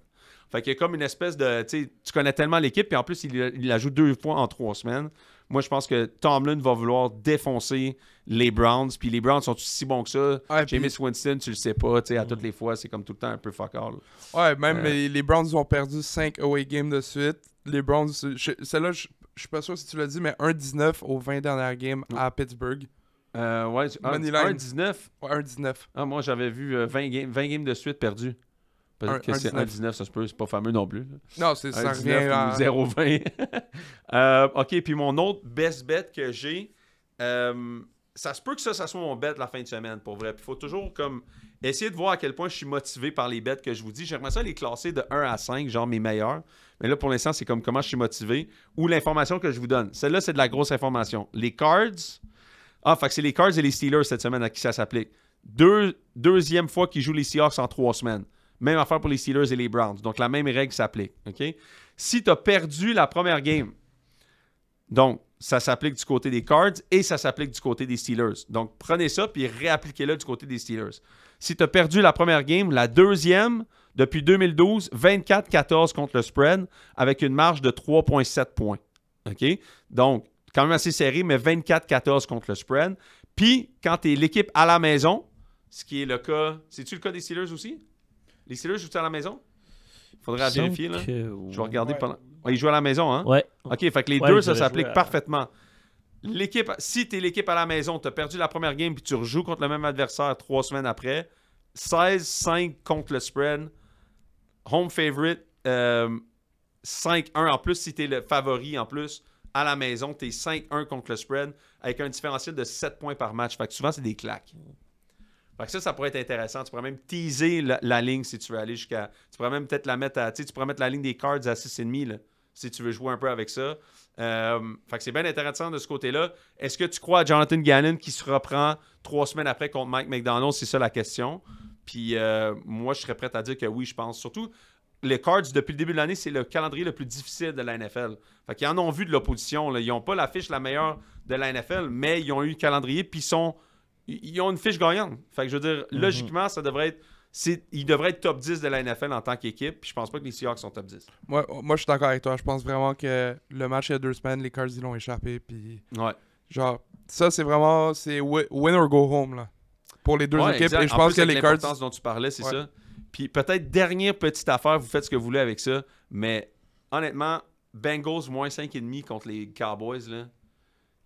Fait qu'il y a comme une espèce de... Tu connais tellement l'équipe, puis en plus, il la joue 2 fois en 3 semaines. Moi, je pense que Tomlin va vouloir défoncer les Browns. Puis les Browns sont si bons que ça. Ouais, Jameis Winston, tu le sais pas. À toutes les fois, c'est comme tout le temps un peu fuck all. Ouais, même les Browns ont perdu 5 away games de suite. Les Browns, celle-là, je suis pas sûr si tu l'as dit, mais 1-19 aux 20 dernières games à Pittsburgh. Ouais, 1-19? Ouais, 1-19. Ah, moi, j'avais vu 20 games de suite perdus. Peut-être que c'est 1-19, ça se peut. C'est pas fameux non plus. Là. Non, ça revient à... 0-20. OK, puis mon autre best bet que j'ai, ça se peut que ça soit mon bet la fin de semaine, pour vrai. Puis il faut toujours comme essayer de voir à quel point je suis motivé par les bets que je vous dis. J'aimerais ça les classer de 1 à 5, genre mes meilleurs. Mais là, pour l'instant, c'est comme comment je suis motivé ou l'information que je vous donne. Celle-là, c'est de la grosse information. Les Cards... fait que c'est les Cards et les Steelers cette semaine à qui ça s'applique. Deuxième fois qu'ils jouent les Seahawks en 3 semaines. Même affaire pour les Steelers et les Browns. Donc, la même règle s'applique. Okay? Si tu as perdu la première game, donc, ça s'applique du côté des Cards et ça s'applique du côté des Steelers. Donc, prenez ça puis réappliquez-le du côté des Steelers. Si tu as perdu la première game, la deuxième, depuis 2012, 24-14 contre le spread avec une marge de 3,7 points. OK? Donc, quand même assez serré, mais 24-14 contre le spread. Puis, quand tu es l'équipe à la maison, ce qui est le cas... C'est-tu le cas des Steelers aussi? Les Steelers jouent-ils à la maison? Il faudrait vérifier, là. Je vais regarder pendant... Ouais, ils jouent à la maison, hein? Ouais. OK, fait que les deux, ça s'applique parfaitement. Si tu es l'équipe à la maison, tu as perdu la première game puis tu rejoues contre le même adversaire 3 semaines après, 16-5 contre le spread, home favorite, 5-1 en plus si tu es le favori en plus. À la maison, tu es 5-1 contre le spread avec un différentiel de 7 points par match. Fait que souvent, c'est des claques. Fait que ça pourrait être intéressant. Tu pourrais même teaser la ligne si tu veux aller jusqu'à... Tu pourrais même peut-être la mettre à... Tu pourrais mettre la ligne des cards à 6,5 là, si tu veux jouer un peu avec ça. Fait que c'est bien intéressant de ce côté-là. Est-ce que tu crois à Jonathan Gannon qui se reprend 3 semaines après contre Mike McDonald? C'est ça la question. Puis moi, je serais prêt à dire que oui, je pense. Surtout, les Cards, depuis le début de l'année, c'est le calendrier le plus difficile de la NFL. Fait qu'ils en ont vu de l'opposition. Là. Ils n'ont pas la fiche la meilleure de la NFL, mais ils ont eu le calendrier, puis ils ont une fiche gagnante. Fait que je veux dire, logiquement, ça devrait être... Ils devraient être top 10 de la NFL en tant qu'équipe, puis je pense pas que les Seahawks sont top 10. Moi, je suis d'accord avec toi. Je pense vraiment que le match il y a 2 semaines, les Cards, ils l'ont échappé, puis... Ouais. Genre, ça, c'est vraiment... C'est win or go home, là. Pour les deux équipes, exact. et je pense que les Cards... L'importance dont tu parlais, c'est ça. Puis peut-être dernière petite affaire, vous faites ce que vous voulez avec ça, mais honnêtement, Bengals moins 5,5 contre les Cowboys, là.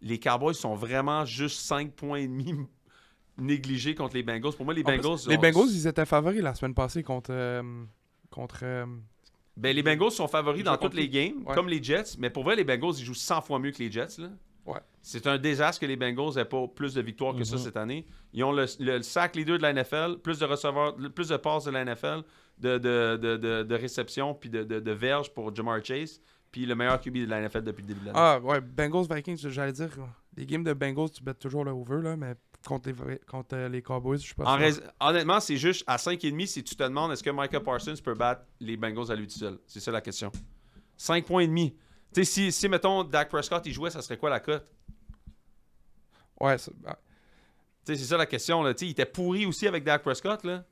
Les Cowboys sont vraiment juste 5,5 points négligés contre les Bengals. Pour moi, les Bengals... Les Bengals, ils étaient favoris la semaine passée contre les Bengals sont favoris dans toutes les games, comme les Jets, mais pour vrai, les Bengals, ils jouent 100 fois mieux que les Jets, là. Ouais. C'est un désastre que les Bengals n'aient pas plus de victoires que ça cette année. Ils ont le sack leader de la NFL, plus de receveurs, plus de passes de la NFL, de réception puis de verges pour Jamar Chase, puis le meilleur QB de la NFL depuis le début de l'année. Ah ouais, Bengals-Vikings, j'allais dire, les games de Bengals, tu bêtes toujours le over, là, mais contre les Cowboys, je suis pas sûr. Honnêtement, c'est juste à 5,5 si tu te demandes est-ce que Micah Parsons peut battre les Bengals à lui tout seul. C'est ça la question. 5,5 points. Tu sais, si, mettons, Dak Prescott, il jouait, ça serait quoi la cote? Ouais, c'est ça la question. Là. Il était pourri aussi avec Dak Prescott. Là.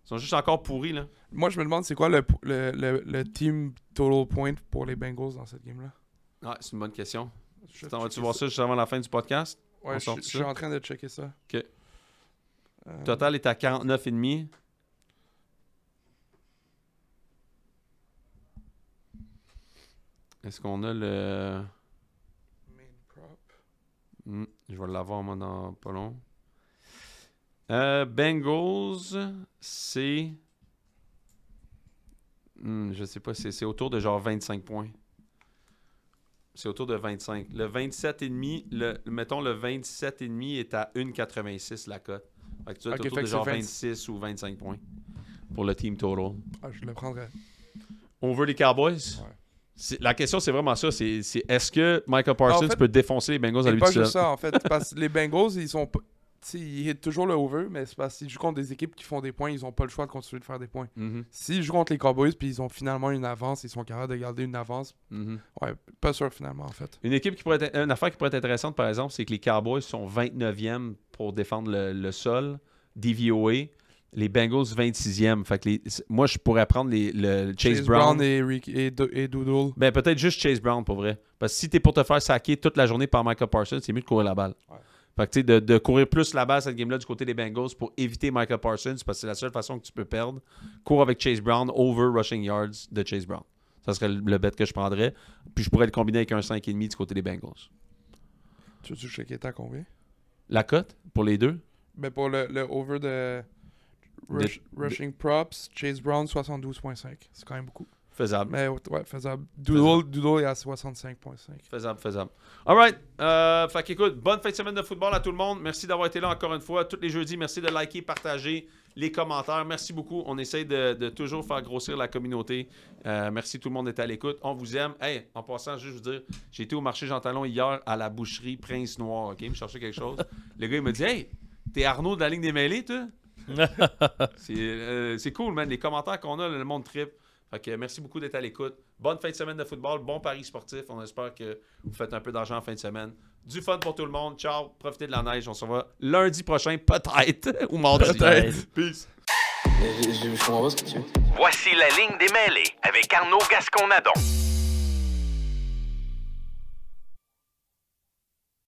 Ils sont juste encore pourris. Là. Moi, je me demande c'est quoi le team total point pour les Bengals dans cette game-là? Ouais, c'est une bonne question. Vas-tu voir ça juste avant la fin du podcast? Ouais, je suis en train de checker ça. OK. Total est à 49,5. Est-ce qu'on a le... Main prop. Je vais l'avoir, moi, dans pas long. Bengals, c'est... je sais pas, c'est autour de genre 25 points. C'est autour de 25. Le 27,5, mettons le 27,5 est à 1,86 la cote. Fait que tu as autour de genre 26 ou 25 points pour le team total. Ah, je le prendrais. On veut les Cowboys? Ouais. La question, c'est vraiment ça. C'est est-ce que Micah Parsons peut défoncer les Bengals à lui tout seul? C'est pas juste ça, en fait. Parce que les Bengals, ils hit toujours le over, mais c'est parce qu'ils jouent contre des équipes qui font des points, ils n'ont pas le choix de continuer de faire des points. S'ils jouent contre les Cowboys puis ils ont finalement une avance, ils sont capables de garder une avance. Ouais, pas sûr finalement, en fait. Une affaire qui pourrait être intéressante, par exemple, c'est que les Cowboys sont 29e pour défendre le sol, DVOA. Les Bengals 26e. Fait que moi, je pourrais prendre le Chase Brown et Doodle. Ben, peut-être juste Chase Brown, pour vrai. Parce que si t'es pour te faire saquer toute la journée par Micah Parsons, c'est mieux de courir la balle. Ouais. Fait que tu sais, de courir plus la balle cette game-là du côté des Bengals pour éviter Micah Parsons, parce que c'est la seule façon que tu peux perdre. Cours avec Chase Brown over rushing yards de Chase Brown. Ça serait le bet que je prendrais. Puis je pourrais le combiner avec un 5,5 du côté des Bengals. Tu veux-tu checker à combien? La cote pour les deux? Ben pour le over de... Rushing props, Chase Brown 72.5. C'est quand même beaucoup. Faisable. Mais ouais, faisable. Doodle est à 65.5. Faisable. All right. Fait qu'écoute, bonne fin de semaine de football à tout le monde. Merci d'avoir été là encore une fois. Tous les jeudis, merci de liker, partager les commentaires. Merci beaucoup. On essaie de toujours faire grossir la communauté. Merci tout le monde d'être à l'écoute. On vous aime. Hey, en passant, juste vous dire, j'ai été au marché Jean Talon hier à la boucherie Prince Noir. OK? Je cherchais quelque chose. Le gars, il me dit, hey, t'es Arnaud de la ligne des mêlées, toi? C'est cool, man. Les commentaires qu'on a, le monde trip. Fait que merci beaucoup d'être à l'écoute. Bonne fin de semaine de football. Bon pari sportif. On espère que vous faites un peu d'argent en fin de semaine. Du fun pour tout le monde. Ciao. Profitez de la neige. On se revoit lundi prochain, peut-être. Ou mardi. Peut-être. Peace. Je comprends pas ce que tu veux. Voici la ligne des mêlées avec Arnaud Gascon-Nadon.